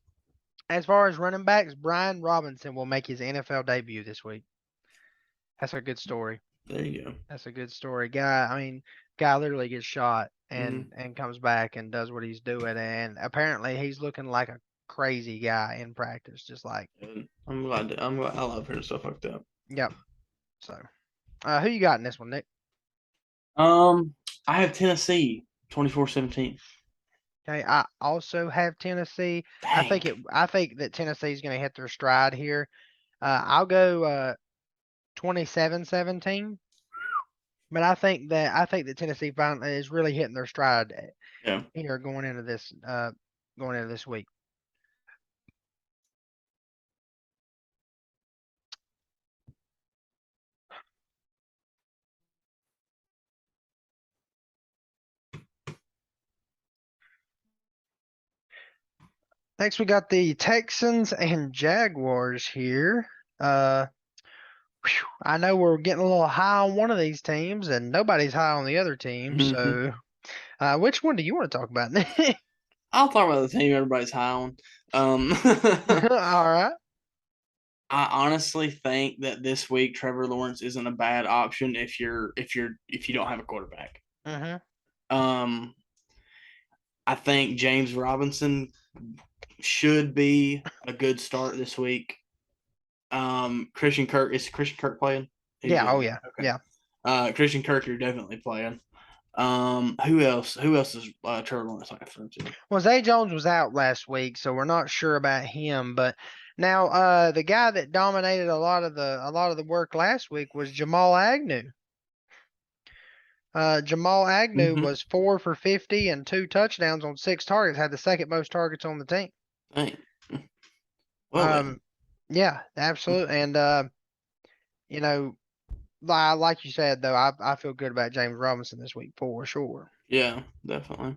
as far as running backs, Brian Robinson will make his NFL debut this week. That's a good story. There you go. That's a good story. Guy literally gets shot Hmm. and comes back and does what he's doing, and apparently he's looking like a crazy guy in practice, just like And I'm glad. I love hearing stuff like that. yep. So, who you got in this one, Nick? Um, I have Tennessee 24-17. Okay, I also have Tennessee. Dang. I think that Tennessee's going to hit their stride here. I'll go 27-17. But I think that Tennessee finally is really hitting their stride Yeah. here going into this week. Next, we got the Texans and Jaguars here. Uh, I know we're getting a little high on one of these teams, and nobody's high on the other team. Hmm. So, which one do you want to talk about? I'll talk about the team everybody's high on. Um, All right. I honestly think that this week Trevor Lawrence isn't a bad option if you don't have a quarterback. Mm-hmm. Um, I think James Robinson should be a good start this week. Christian Kirk playing? Yeah. Oh, Yeah. yeah. Okay. Yeah. Christian Kirk, you're definitely playing. Who else? Who else is Trevor Lawrence like throw to? Well, Zay Jones was out last week, so we're not sure about him. But now, the guy that dominated a lot of the work last week was Jamal Agnew. Jamal Agnew Mm-hmm. was 4 for 50 and 2 touchdowns on 6 targets. Had the second most targets on the team. Dang. Well then. Um, yeah, absolutely. And you know, like you said though, I feel good about James Robinson this week for sure. Yeah, definitely.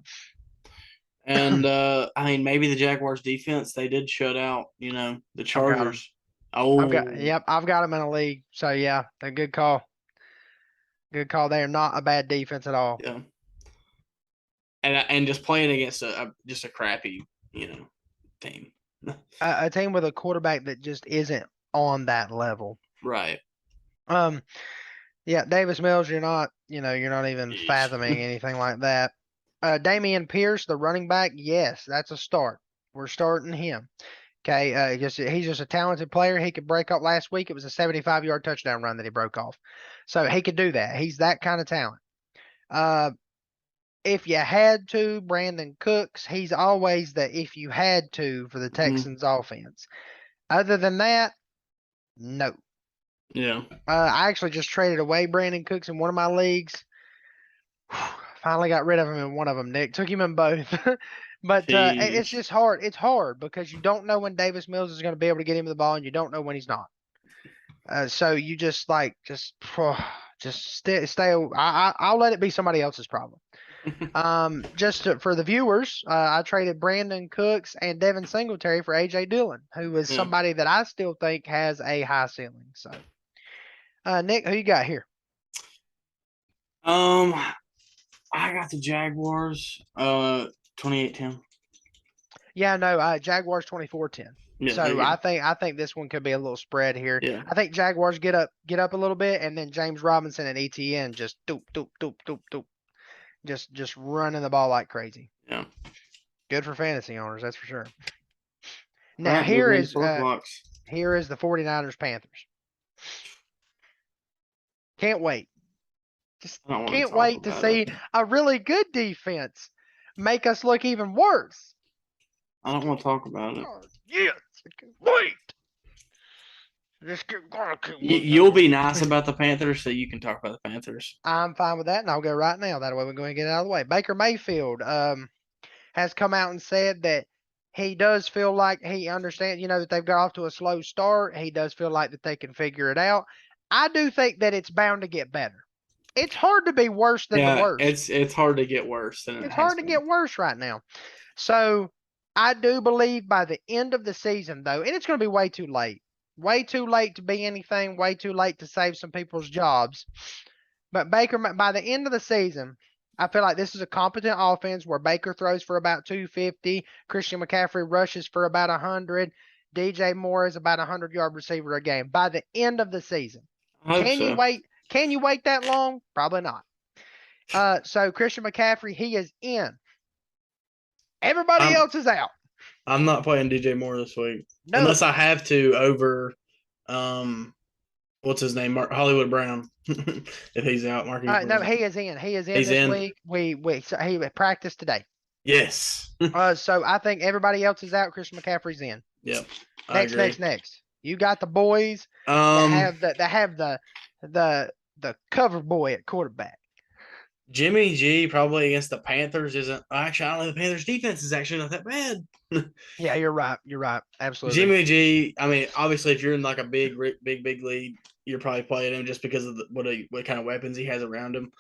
And I mean, maybe the Jaguars defense, they did shut out, the I've got him. Chargers. Oh, I've got him in a league. So yeah, a good call. Good call. They are not a bad defense at all. yeah. And just playing against just a crappy, team. A team with a quarterback that just isn't on that level. Right. Um, yeah, Davis Mills, you're not even Jeez. fathoming anything like that. Damian Pierce, the running back, yes, that's a start. We're starting him. Okay, he's just a talented player. He could break up last week. It was a 75-yard touchdown run that he broke off, so he could do that. He's that kind of talent. Uh, if you had to, Brandon Cooks, he's always the if you had to for the Mhm. Texans offense. Other than that, no. Yeah. I actually just traded away Brandon Cooks in one of my leagues. Finally got rid of him in one of them, Nick. Took him in both. But it's Jeez. just hard. It's hard because you don't know when Davis Mills is going to be able to get him the ball, and you don't know when he's not. So you just stay. I'll let it be somebody else's problem. For the viewers, I traded Brandon Cooks and Devin Singletary for AJ Dillon, who is Yeah. somebody that I still think has a high ceiling. So, Nick, who you got here? Um, I got the Jaguars. 28-10. Yeah, no, Jaguars 24-10. Yeah. There So you go. I think this one could be a little spread here. Yeah. I think Jaguars get up a little bit, and then James Robinson and ETN just doop doop doop doop doop, just running the ball like crazy. Yeah. Good for fantasy owners, that's for sure. All Now right. Moving into our blocks. here is the 49ers Panthers. Can't wait. Just I don't want to can't talk wait to about it. see a really good defense make us look even worse. I don't want to talk about it. Oh, yes, I can't wait. Just keep You'll be nice about the Panthers, so you can talk about the Panthers. I'm fine with that, and I'll go right now. That way we're going to get it out of the way. Baker Mayfield has come out and said that he does feel like he understands, that they've got off to a slow start. He does feel like that they can figure it out. I do think that it's bound to get better. It's hard to be worse than the Yeah, worst. it's hard to get worse than it It's has hard to been. get worse right now. So I do believe by the end of the season, though, and it's going to be way too late. Way too late to be anything, way too late to save some people's jobs. But Baker, by the end of the season, I feel like this is a competent offense where Baker throws for about 250, Christian McCaffrey rushes for about 100, DJ Moore is about a 100-yard receiver a game by the end of the season. I hope Can you so. wait? Can you wait that long? Probably not. So Christian McCaffrey, he is in. Everybody I'm else is out. I'm not playing DJ Moore this week No. unless I have to over what's his name, Hollywood Brown. If he's out, Marquise No, Brown. he is in. He is in He's this in. week. So he practiced today. Yes. So I think everybody else is out. Christian McCaffrey's in. Yep. I Next, agree. next, next. You got the boys that Um, have the cover boy at quarterback. Jimmy G probably against the Panthers isn't actually. I don't know. The Panthers defense is actually not that bad. Yeah, you're right. You're right. Absolutely. Jimmy G. I mean, obviously, if you're in like a big league, you're probably playing him just because of what kind of weapons he has around him.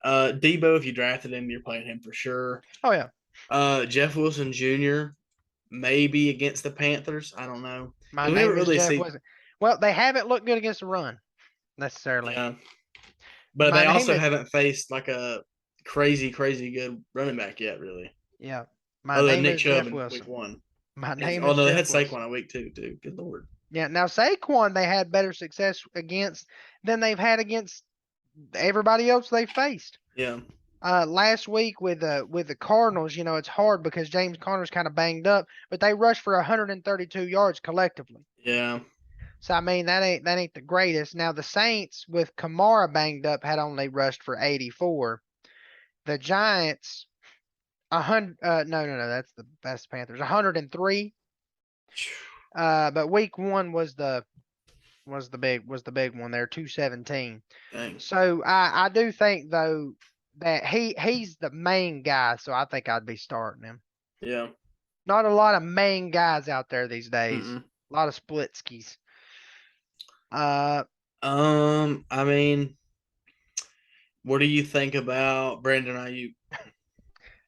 Debo, if you drafted him, you're playing him for sure. Oh yeah. Jeff Wilson Jr. maybe against the Panthers. I don't know. My We never name is really Jeff see. Wilson. Well, they haven't looked good against the run necessarily. Yeah, but My they name also is haven't faced like a crazy good running back yet, really. yeah. My Other than name Nick is Chubb Jeff in week Wilson. one. My And, name oh is no, they had Jeff Wilson. Saquon a week too. Good lord. Yeah. Now Saquon, they had better success against than they've had against everybody else they faced. Yeah. Last week with the Cardinals, it's hard because James Conner's kind of banged up, but they rushed for 132 yards collectively. Yeah. So I mean that ain't the greatest. Now the Saints with Kamara banged up had only rushed for 84. The Giants 100 no, that's the Panthers 103. But week 1 was the big one there, 217. Dang. So I do think though that he's the main guy, so I think I'd be starting him. Yeah. Not a lot of main guys out there these days. Mm-mm. A lot of split skis. Uh, I mean, what do you think about Brandon Ayuk? I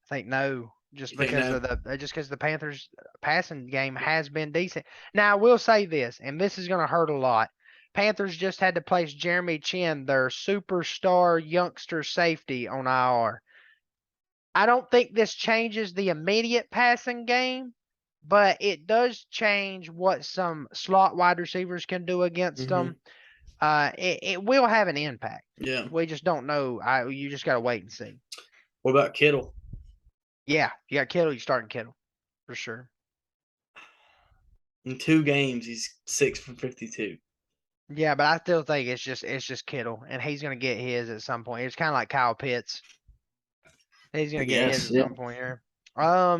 think no, You think no? just because the Panthers passing game has been decent. Now I will say this, and this is going to hurt a lot. Panthers just had to place Jeremy Chin, their superstar youngster safety, on IR. I don't think this changes the immediate passing game, but it does change what some slot wide receivers can do against Mm-hmm. them. It will have an impact. Yeah. We just don't know. You just got to wait and see. What about Kittle? Yeah, you got Kittle. You starting Kittle for sure. In 2 games, he's 6 for 52. Yeah, but I still think it's just Kittle, and he's gonna get his at some point. It's kind of like Kyle Pitts. He's I gonna get his guess. at Yeah. some point here. I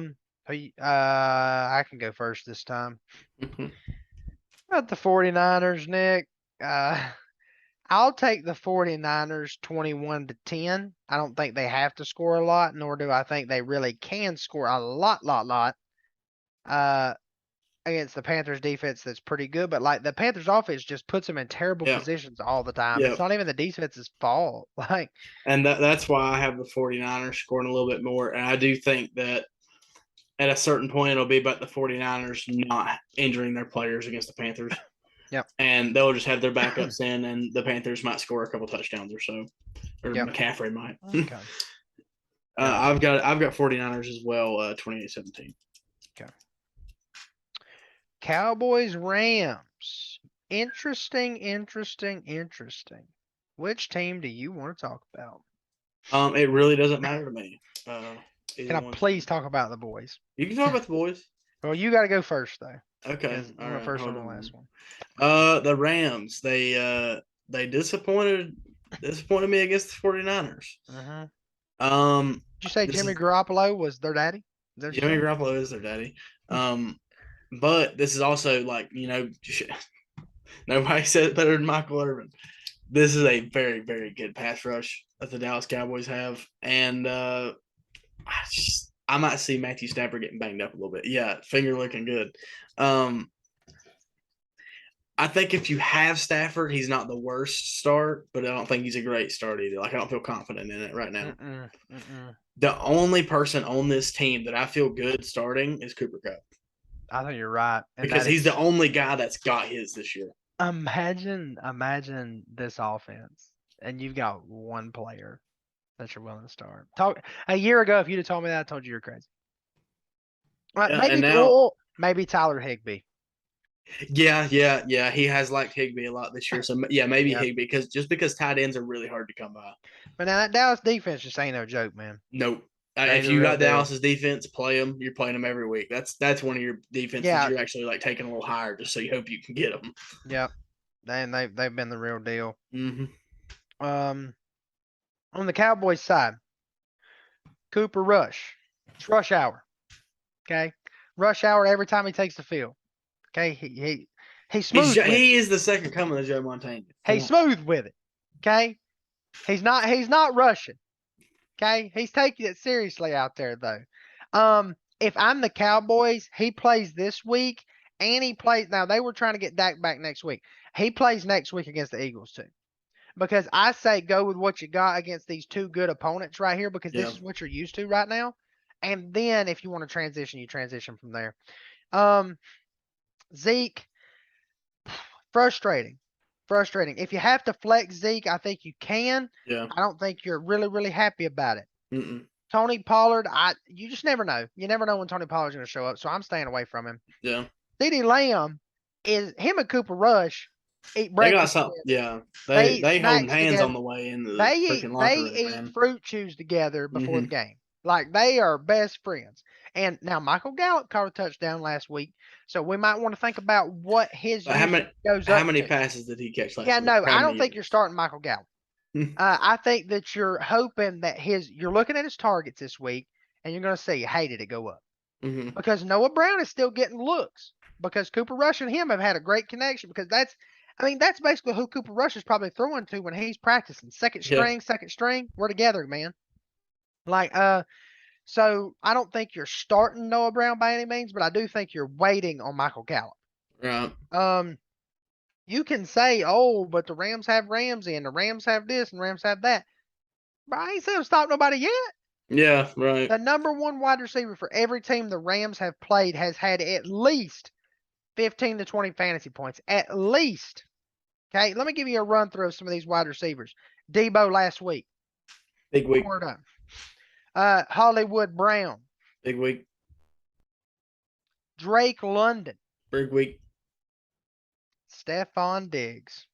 can go first this time. Mm-hmm. About the 49ers, Nick. I'll take the 49ers 21-10. I don't think they have to score a lot, nor do I think they really can score a lot. Uh, against the Panthers defense that's pretty good, but like the Panthers offense just puts them in terrible Yeah. positions all the time. Yeah. It's not even the defense's fault. Like, And that's why I have the 49ers scoring a little bit more. And I do think that at a certain point, it'll be about the 49ers not injuring their players against the Panthers. yep. And they'll just have their backups in, and the Panthers might score a couple touchdowns or so. Or Yep. McCaffrey might. Okay. I've got 49ers as well, 28-17. Okay. Cowboys Rams. Interesting. Which team do you want to talk about? It really doesn't matter to me. Can I please talk about the boys? You can talk about the boys. Well, you got to go first though. Okay. I'm the first one, the last one. The Rams, they disappointed me against the 49ers. Did you say Jimmy Garoppolo was their daddy? Jimmy Garoppolo is their daddy. But this is also like, nobody said it better than Michael Irvin. This is a very, very good pass rush that the Dallas Cowboys have. And I might see Matthew Stafford getting banged up a little bit. Yeah, finger looking good. I think if you have Stafford, he's not the worst start, but I don't think he's a great start either. Like, I don't feel confident in it right now. The only person on this team that I feel good starting is Cooper Kupp. I think you're right. Because he's the only guy that's got his this year. Imagine this offense, and you've got one player, that you're willing to start. Talk a year ago, if you'd have told me that, I told you you're crazy. Yeah, and Maybe now maybe Tyler Higbee. yeah. He has liked Higbee a lot this year. So yeah, maybe Yeah. Higbee because tight ends are really hard to come by. But now that Dallas defense just ain't no joke, man. Nope. They If the you real got deal. Dallas's defense, play them. You're playing them every week. That's one of your defenses Yeah, you're actually like taking a little higher just so you hope you can get them. yeah. They've been the real deal. Mm-hmm. Um, on the Cowboys side, Cooper Rush. It's rush hour. Okay, rush hour every time he takes the field. Okay, he's smooth with it. He is the second coming of Joe Montana. Come He's on. smooth with it. Okay, he's not rushing. Okay, he's taking it seriously out there though. If I'm the Cowboys, he plays this week and he plays now. They were trying to get Dak back next week. He plays next week against the Eagles too. Because I say go with what you got against these two good opponents right here because Yeah. this is what you're used to right now. And then if you want to transition, you transition from there. Um, Zeke, frustrating. Frustrating. If you have to flex Zeke, I think you can. Yeah. I don't think you're really, really happy about it. Mm-mm. Tony Pollard, you just never know. You never know when Tony Pollard's going to show up, so I'm staying away from him. Yeah. CeeDee Lamb is him and Cooper Rush eat They got breakfast some. together. Yeah. They eat They holding snacks hands on together. the way into the They freaking eat they locker room, eat man. fruit chews together before the Mm-hmm. game. Like they are best friends. And now Michael Gallup caught a touchdown last week, so we might want to think about what his But how usage many goes how up many to. passes did he catch Yeah, last week? no, How I don't many think you're yards? starting Michael Gallup. I think that you're hoping that you're looking at his targets this week, and you're going to see, hey, did it go up? Mm-hmm. Because Noah Brown is still getting looks because Cooper Rush and him have had a great connection because that's basically who Cooper Rush is probably throwing to when he's practicing. Yeah. Second string, we're together, man. Like, so I don't think you're starting Noah Brown by any means, but I do think you're waiting on Michael Gallup. Right. Um, you can say, oh, but the Rams have Ramsey and the Rams have this and the Rams have that. But I ain't seen them stop nobody yet. Yeah. Right. The number one wide receiver for every team the Rams have played has had at least 15 to 20 fantasy points. At least. Okay, let me give you a run through of some of these wide receivers. Debo last week. Big One week. more time. Hollywood Brown. Big week. Drake London. Big week. Stephon Diggs.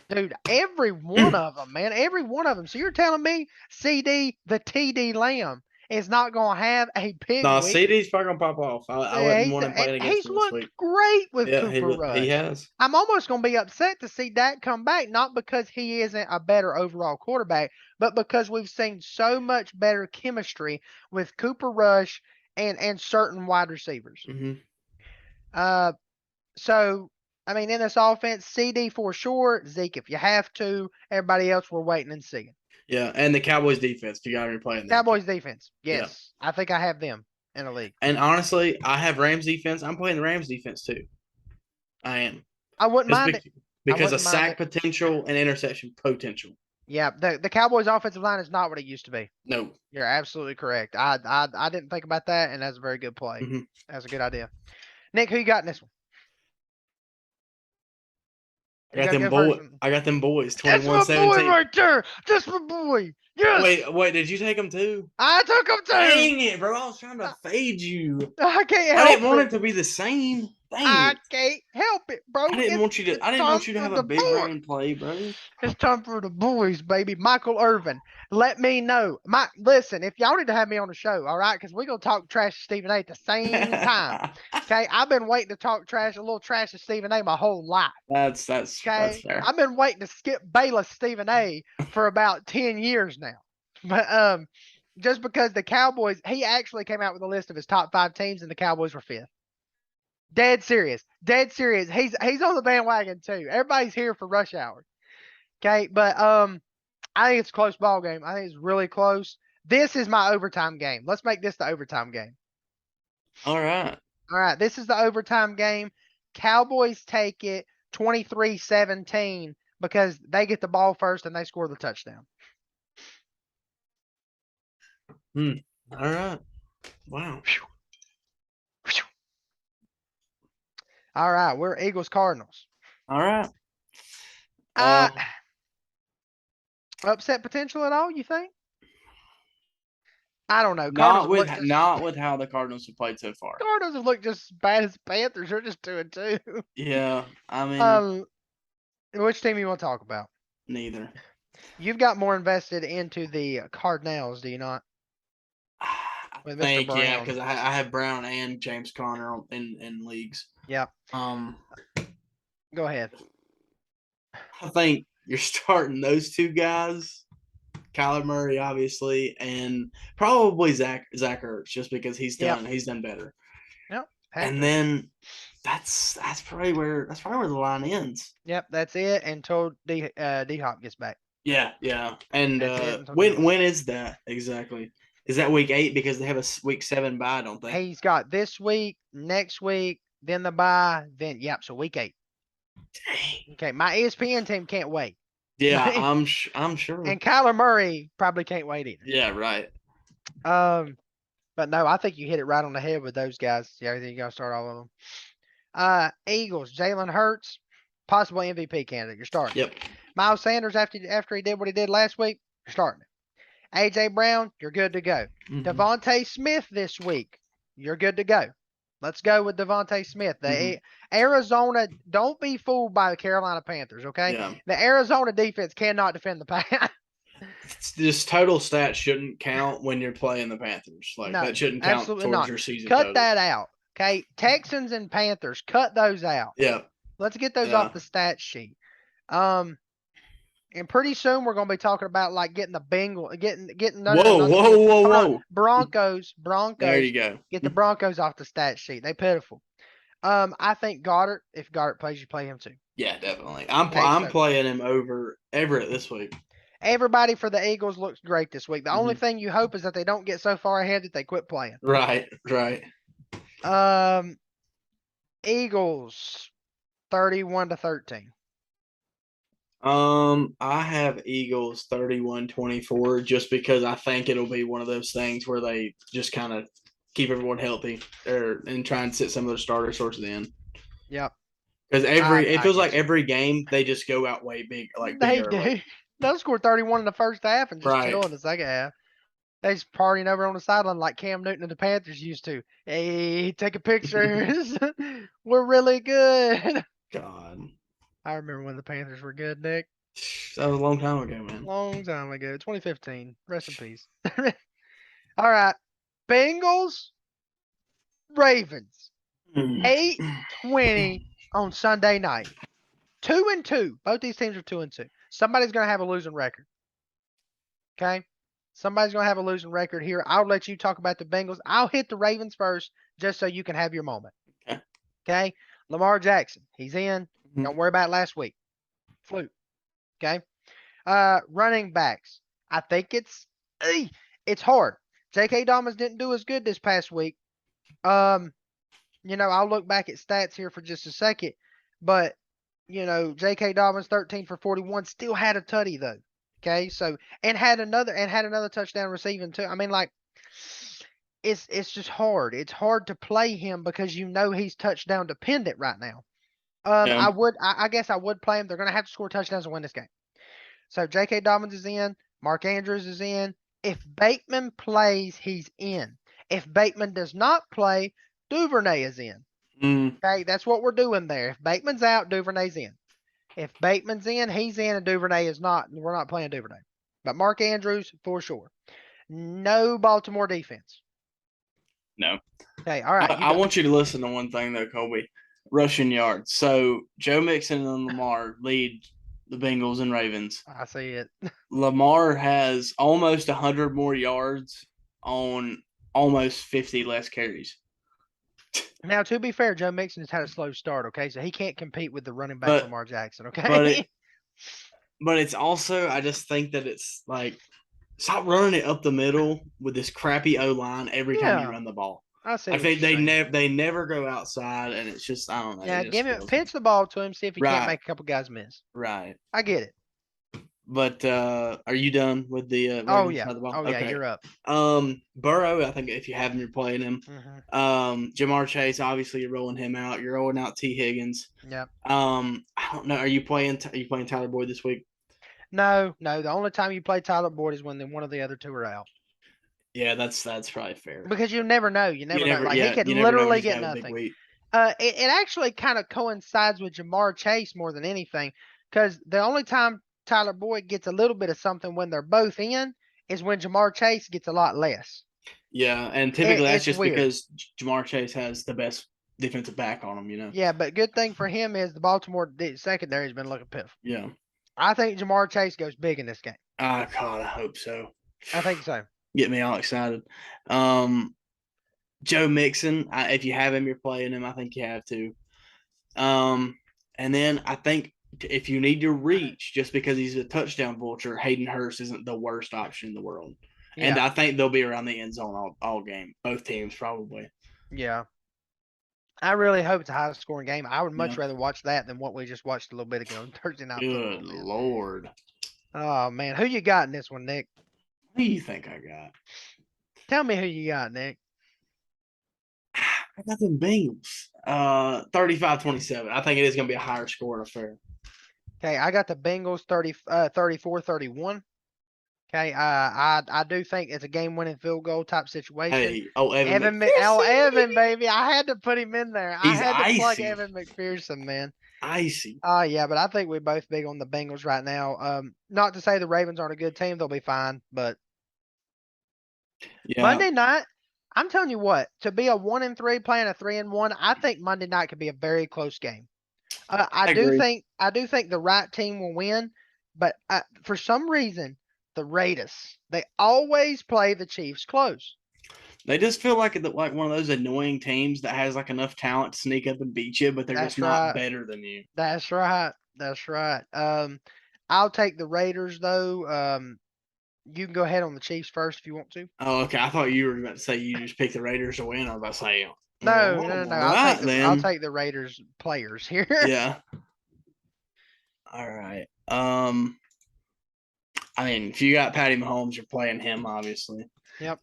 Dude, every one of them, man. Every one of them. So you're telling me CD, the TD Lamb, is not going to have a big No, week? CD's probably gonna pop off. I Yeah, wouldn't want him playing against he's me this looked week. great with Yeah, Cooper he Rush. has. I'm almost going to be upset to see Dak come back, not because he isn't a better overall quarterback, but because we've seen so much better chemistry with Cooper Rush and certain wide receivers. Mm-hmm. Uh, so I mean, in this offense, CD for sure, Zeke if you have to. Everybody else, we're waiting and seeing. Yeah, and the Cowboys defense. You got me playing them too. Cowboys defense, Yeah, yes, I think I have them in a league. and honestly, I have Rams defense. I'm playing the Rams defense too. I am. I wouldn't It's mind it. I because of wouldn't mind sack it. potential and interception potential. Yeah, the Cowboys offensive line is not what it used to be. No. You're absolutely correct. I didn't think about that, and that's a very good play. Mm-hmm. That's a good idea. Nick, who you got in this one? I You got got to them go first. boy. I got them boys. That's my boy 21-17. right there. That's my boy. Yes, Wait. Did you take them too? I took him too. Dang it, bro! I was trying to fade you. I can't I help didn't want it. it to be the same. Dang I it! can't help it, bro. I didn't want you to. It's I didn't time want you to for have a the big boy. brain play, bro. It's time for the boys, baby. Michael Irvin. Let me know. Listen, if y'all need to have me on the show, all right, because we're gonna talk trash to Stephen A at the same time. Okay. I've been waiting to talk trash, a little trash to Stephen A my whole life. That's Okay. fair. I've been waiting to skip Bayless Stephen A for about 10 years now. But just because the Cowboys, he actually came out with a list of his top 5 teams, and the Cowboys were fifth. Dead serious. Dead serious. He's on the bandwagon too. Everybody's here for rush hour. Okay, but I think it's a close ball game. I think it's really close. This is my overtime game. Let's make this the overtime game. All right. All right, this is the overtime game. Cowboys take it 23-17 because they get the ball first and they score the touchdown. All right. Wow. All right, we're Eagles Cardinals. All right. Uh, Upset potential at all? You think? I don't know. Cardinals Not have with looked just not with how the Cardinals have played so far. Cardinals have looked just as bad as the Panthers. They're just 2-2. Yeah, I mean Um, which team you want to talk about? neither. You've got more invested into the Cardinals, do you not? I With Mr. think Brown. because I have Brown and James Conner in leagues. Yeah. Um, Go ahead. I think you're starting those two guys, Kyler Murray, obviously, and probably Zach Ertz, just because Yep. he's done better. Yep. Have And to. then that's probably where the line ends. Yep. That's it until D Hop gets back. Yeah, yeah. And That's it until D Hop. when is that exactly? Is that week 8 because they have a week 7 bye, don't they? He's got this week, next week, then the bye, then yep. So week 8. Dang. Okay. My ESPN team can't wait. Yeah, I'm sure. And Kyler Murray probably can't wait either. Yeah, right. But no, I think you hit it right on the head with those guys. Yeah, you got to start all of them. Eagles, Jalen Hurts, possible MVP candidate. You're starting. Yep. Miles Sanders, after he did what he did last week, you're starting. AJ Brown, you're good to go. Mm-hmm. Devontae Smith this week, you're good to go. Let's go with Devontae Smith. Arizona, don't be fooled by the Carolina Panthers, okay? Yeah. The Arizona defense cannot defend the pass. Just total stats shouldn't count when you're playing the Panthers. Like No, that shouldn't count absolutely towards not. your season Cut total. that out. Okay. Texans and Panthers, cut those out. Yeah. Let's get those Yeah. off the stat sheet. And pretty soon we're gonna be talking about like getting the Broncos. There you go. Get the Broncos off the stat sheet. They pitiful. I think Goddard, if Goddard plays, you play him too. Yeah, definitely. I'm so playing him over Everett this week. everybody for the Eagles looks great this week. The only thing you hope is that they don't get so far ahead that they quit playing. Right, right. Eagles 31-13. I have Eagles 31-24 just because I think it'll be one of those things where they just kind of keep everyone healthy and try and sit some of their starters towards the end. Yep. Because it feels like every game they just go out way big, like They big do. early. They'll score 31 in the first half and just Right. chill in the second half. They just partying over on the sideline like Cam Newton and the Panthers used to. Hey, taking pictures. We're really good. God. I remember when the Panthers were good, Nick. That was a long time ago, man. Long time ago. 2015. Rest in peace. All right. Bengals, Ravens. 8:20 on Sunday night. 2-2. Both these teams are 2-2. Somebody's going to have a losing record. Okay? Somebody's going to have a losing record here. I'll let you talk about the Bengals. I'll hit the Ravens first just so you can have your moment. Okay? Lamar Jackson. He's in. Don't worry about last week. Fluke. Okay? Running backs. I think it's hard. J.K. Dobbins didn't do as good this past week. I'll look back at stats here for just a second. But, J.K. Dobbins 13 for 41 still had a tutty though. Okay, so and had another touchdown receiving too. I mean, like, it's just hard. It's hard to play him because he's touchdown dependent right now. I guess I would play him. They're gonna have to score touchdowns to win this game. So J.K. Dobbins is in. Mark Andrews is in. If Bateman plays, he's in. If Bateman does not play, Duvernay is in. Okay, that's what we're doing there. If Bateman's out, Duvernay's in. If Bateman's in, he's in, and Duvernay is not. We're not playing Duvernay. But Mark Andrews, for sure. No Baltimore defense. No. Okay, all right. I want you to listen to one thing, though, Colby. Rushing yards. So Joe Mixon and Lamar lead the Bengals and Ravens. I see it. Lamar has almost 100 more yards on almost 50 less carries. Now, to be fair, Joe Mixon has had a slow start, okay? So he can't compete with the running back Lamar Jackson, okay? But it's also, I just think that it's like, stop running it up the middle with this crappy O-line every time you run the ball. I see. I think they never go outside, and it's just, I don't know. Yeah, pitch the ball to him, see if he can't make a couple guys miss. Right. I get it. But are you done with the oh yeah, the ball? Oh yeah, you're up. Burrow, I think if you have him, you're playing him. Jamar Chase, obviously you're rolling him out. You're rolling out T Higgins. Yep. I don't know. Are you playing Tyler Boyd this week? No, no. The only time you play Tyler Boyd is when one of the other two are out. Yeah, that's probably fair. Because you never know. You You never know. never, Like he yeah, could you never know when literally he's get gonna have a big nothing. week. It actually kind of coincides with Jamar Chase more than anything, because the only time Tyler Boyd gets a little bit of something when they're both in is when Jamar Chase gets a lot less. Yeah, and typically that's It's just weird. because Jamar Chase has the best defensive back on him. You know. Yeah, but good thing for him is the Baltimore secondary has been looking pitiful. Yeah. I think Jamar Chase goes big in this game. God, I hope so. I think so. Get me all excited. Joe Mixon, if you have him, you're playing him. I think you have to. And then I think if you need to reach, just because he's a touchdown vulture, Hayden Hurst isn't the worst option in the world. And Yeah, I think they'll be around the end zone all game. Both teams probably. yeah. I really hope it's a high scoring game. I would Yeah. much rather watch that than what we just watched a little bit ago, Thursday Night Good Football, man. Lord. Oh man, who you got in this one, Nick? What do you think I got? Tell me who you got, Nick. I got the Bengals. 35-27. I think it is going to be a higher scoring affair. Okay, I got the Bengals 34-31. Okay, I do think it's a game-winning field goal type situation. Hey, Evan Evan, McPherson. baby, I had to put him in there. I He's had to plug icy. Evan McPherson, man. Icy. Yeah, but I think we're both big on the Bengals right now. Not to say the Ravens aren't a good team; they'll be fine. But Yeah. Monday night, I'm telling you what, to be a 1-3 playing a 3-1, I think Monday night could be a very close game. I agree. I do think the right team will win, but for some reason, the Raiders they always play the Chiefs close. They just feel like one of those annoying teams that has like enough talent to sneak up and beat you, but they're just That's not right. better than you. That's right. That's right. I'll take the Raiders though. You can go ahead on the Chiefs first if you want to. Oh, okay. I thought you were about to say you just picked the Raiders to win. I was about to say, No, well, no, no, no. all right I'll then. take the Raiders players here. Yeah. All right. I mean, if you got Patty Mahomes, you're playing him, obviously. Yep.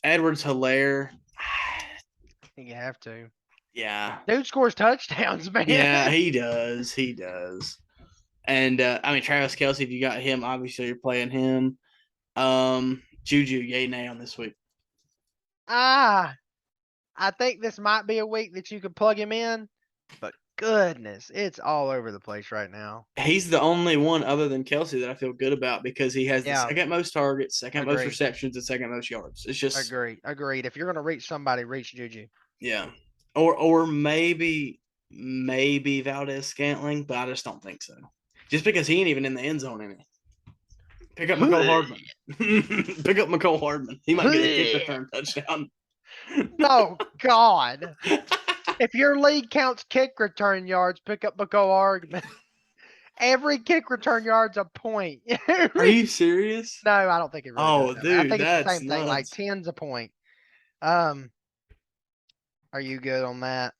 Edwards Hilaire. I think you have to. Yeah. Dude scores touchdowns, man. Yeah, he does. He does. And I mean, Travis Kelsey, if you got him, obviously you're playing him. Juju, yay, nay on this week. I think this might be a week that you could plug him in, but goodness, it's all over the place right now. He's the only one other than Kelsey that I feel good about because he has the Yeah, second most targets, second most agreed. receptions, and second most yards. It's just Agreed. If you're gonna reach somebody, reach Juju. yeah, or maybe Valdez Scantling, but I just don't think so. Just because he ain't even in the end zone any. Pick up McCole Hardman. Pick up McCole Hardman. He might get a kick return touchdown. Oh God! If your league counts kick return yards, pick up McCole Hardman. Every kick return yard's a point. Are you serious? No, I don't think it really does. Oh, I dude, think it's the that's same thing, like nuts. 10's a point. Um, are you good on that?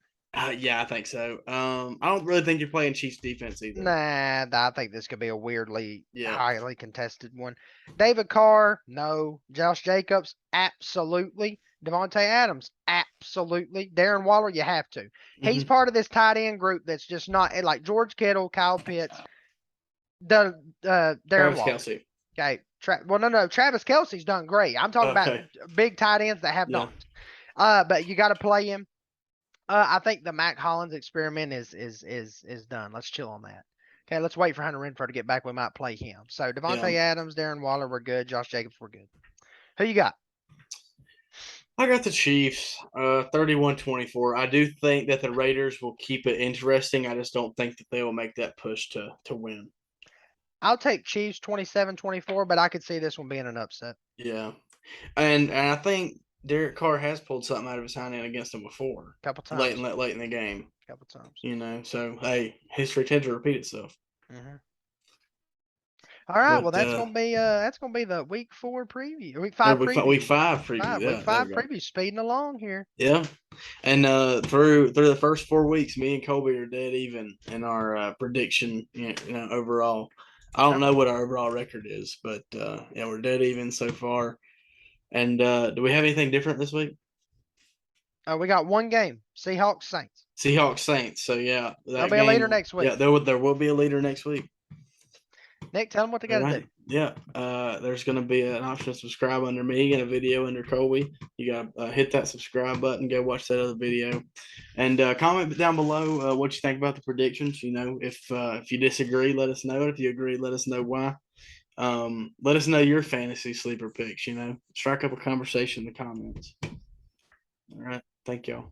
Yeah, I think so. I don't really think you're playing Chiefs defense either. Nah, I think this could be a weirdly Yeah. highly contested one. David Carr, no. Josh Jacobs, absolutely. Devontae Adams, absolutely. Darren Waller, you have to. He's Mm-hmm. part of this tight end group that's just not like George Kittle, Kyle Pitts, Darren Travis Waller. Kelsey. Okay. No. Travis Kelsey's done great. I'm talking about Okay. big tight ends that have Yeah. not. But you got to play him. I think the Mac Hollins experiment is done. Let's chill on that. Okay, let's wait for Hunter Renfrow to get back. We might play him. So Devontae Yeah. Adams, Darren Waller, we're good. Josh Jacobs, we're good. Who you got? I got the Chiefs, 31-24. I do think that the Raiders will keep it interesting. I just don't think that they will make that push to win. I'll take Chiefs 27-24, but I could see this one being an upset. Yeah. And I think Derek Carr has pulled something out of his hind end against them before. A couple Late times. in the game. A couple times. So hey, history tends to repeat itself. Mm-hmm. All right, well But that's gonna be the week 4 preview, week 5 preview, week five preview. week Yeah, there we 5 go. preview, speeding along here. Yeah. And through the first 4 weeks, me and Colby are dead even in our prediction. Overall, I don't know what our overall record is, but yeah, we're dead even so far. And do we have anything different this week? We got one game, Seahawks Saints. Seahawks Saints. So yeah, There'll be a leader next week. Yeah, there will be a leader next week. Nick, tell them what they All got to right. do. Yeah. There's going to be an option to subscribe under me and a video under Colby. You got to hit that subscribe button. Go watch that other video, and comment down below what you think about the predictions. If you disagree, let us know. If you agree, let us know why. Let us know your fantasy sleeper picks. Strike up a conversation in the comments. All right. Thank y'all.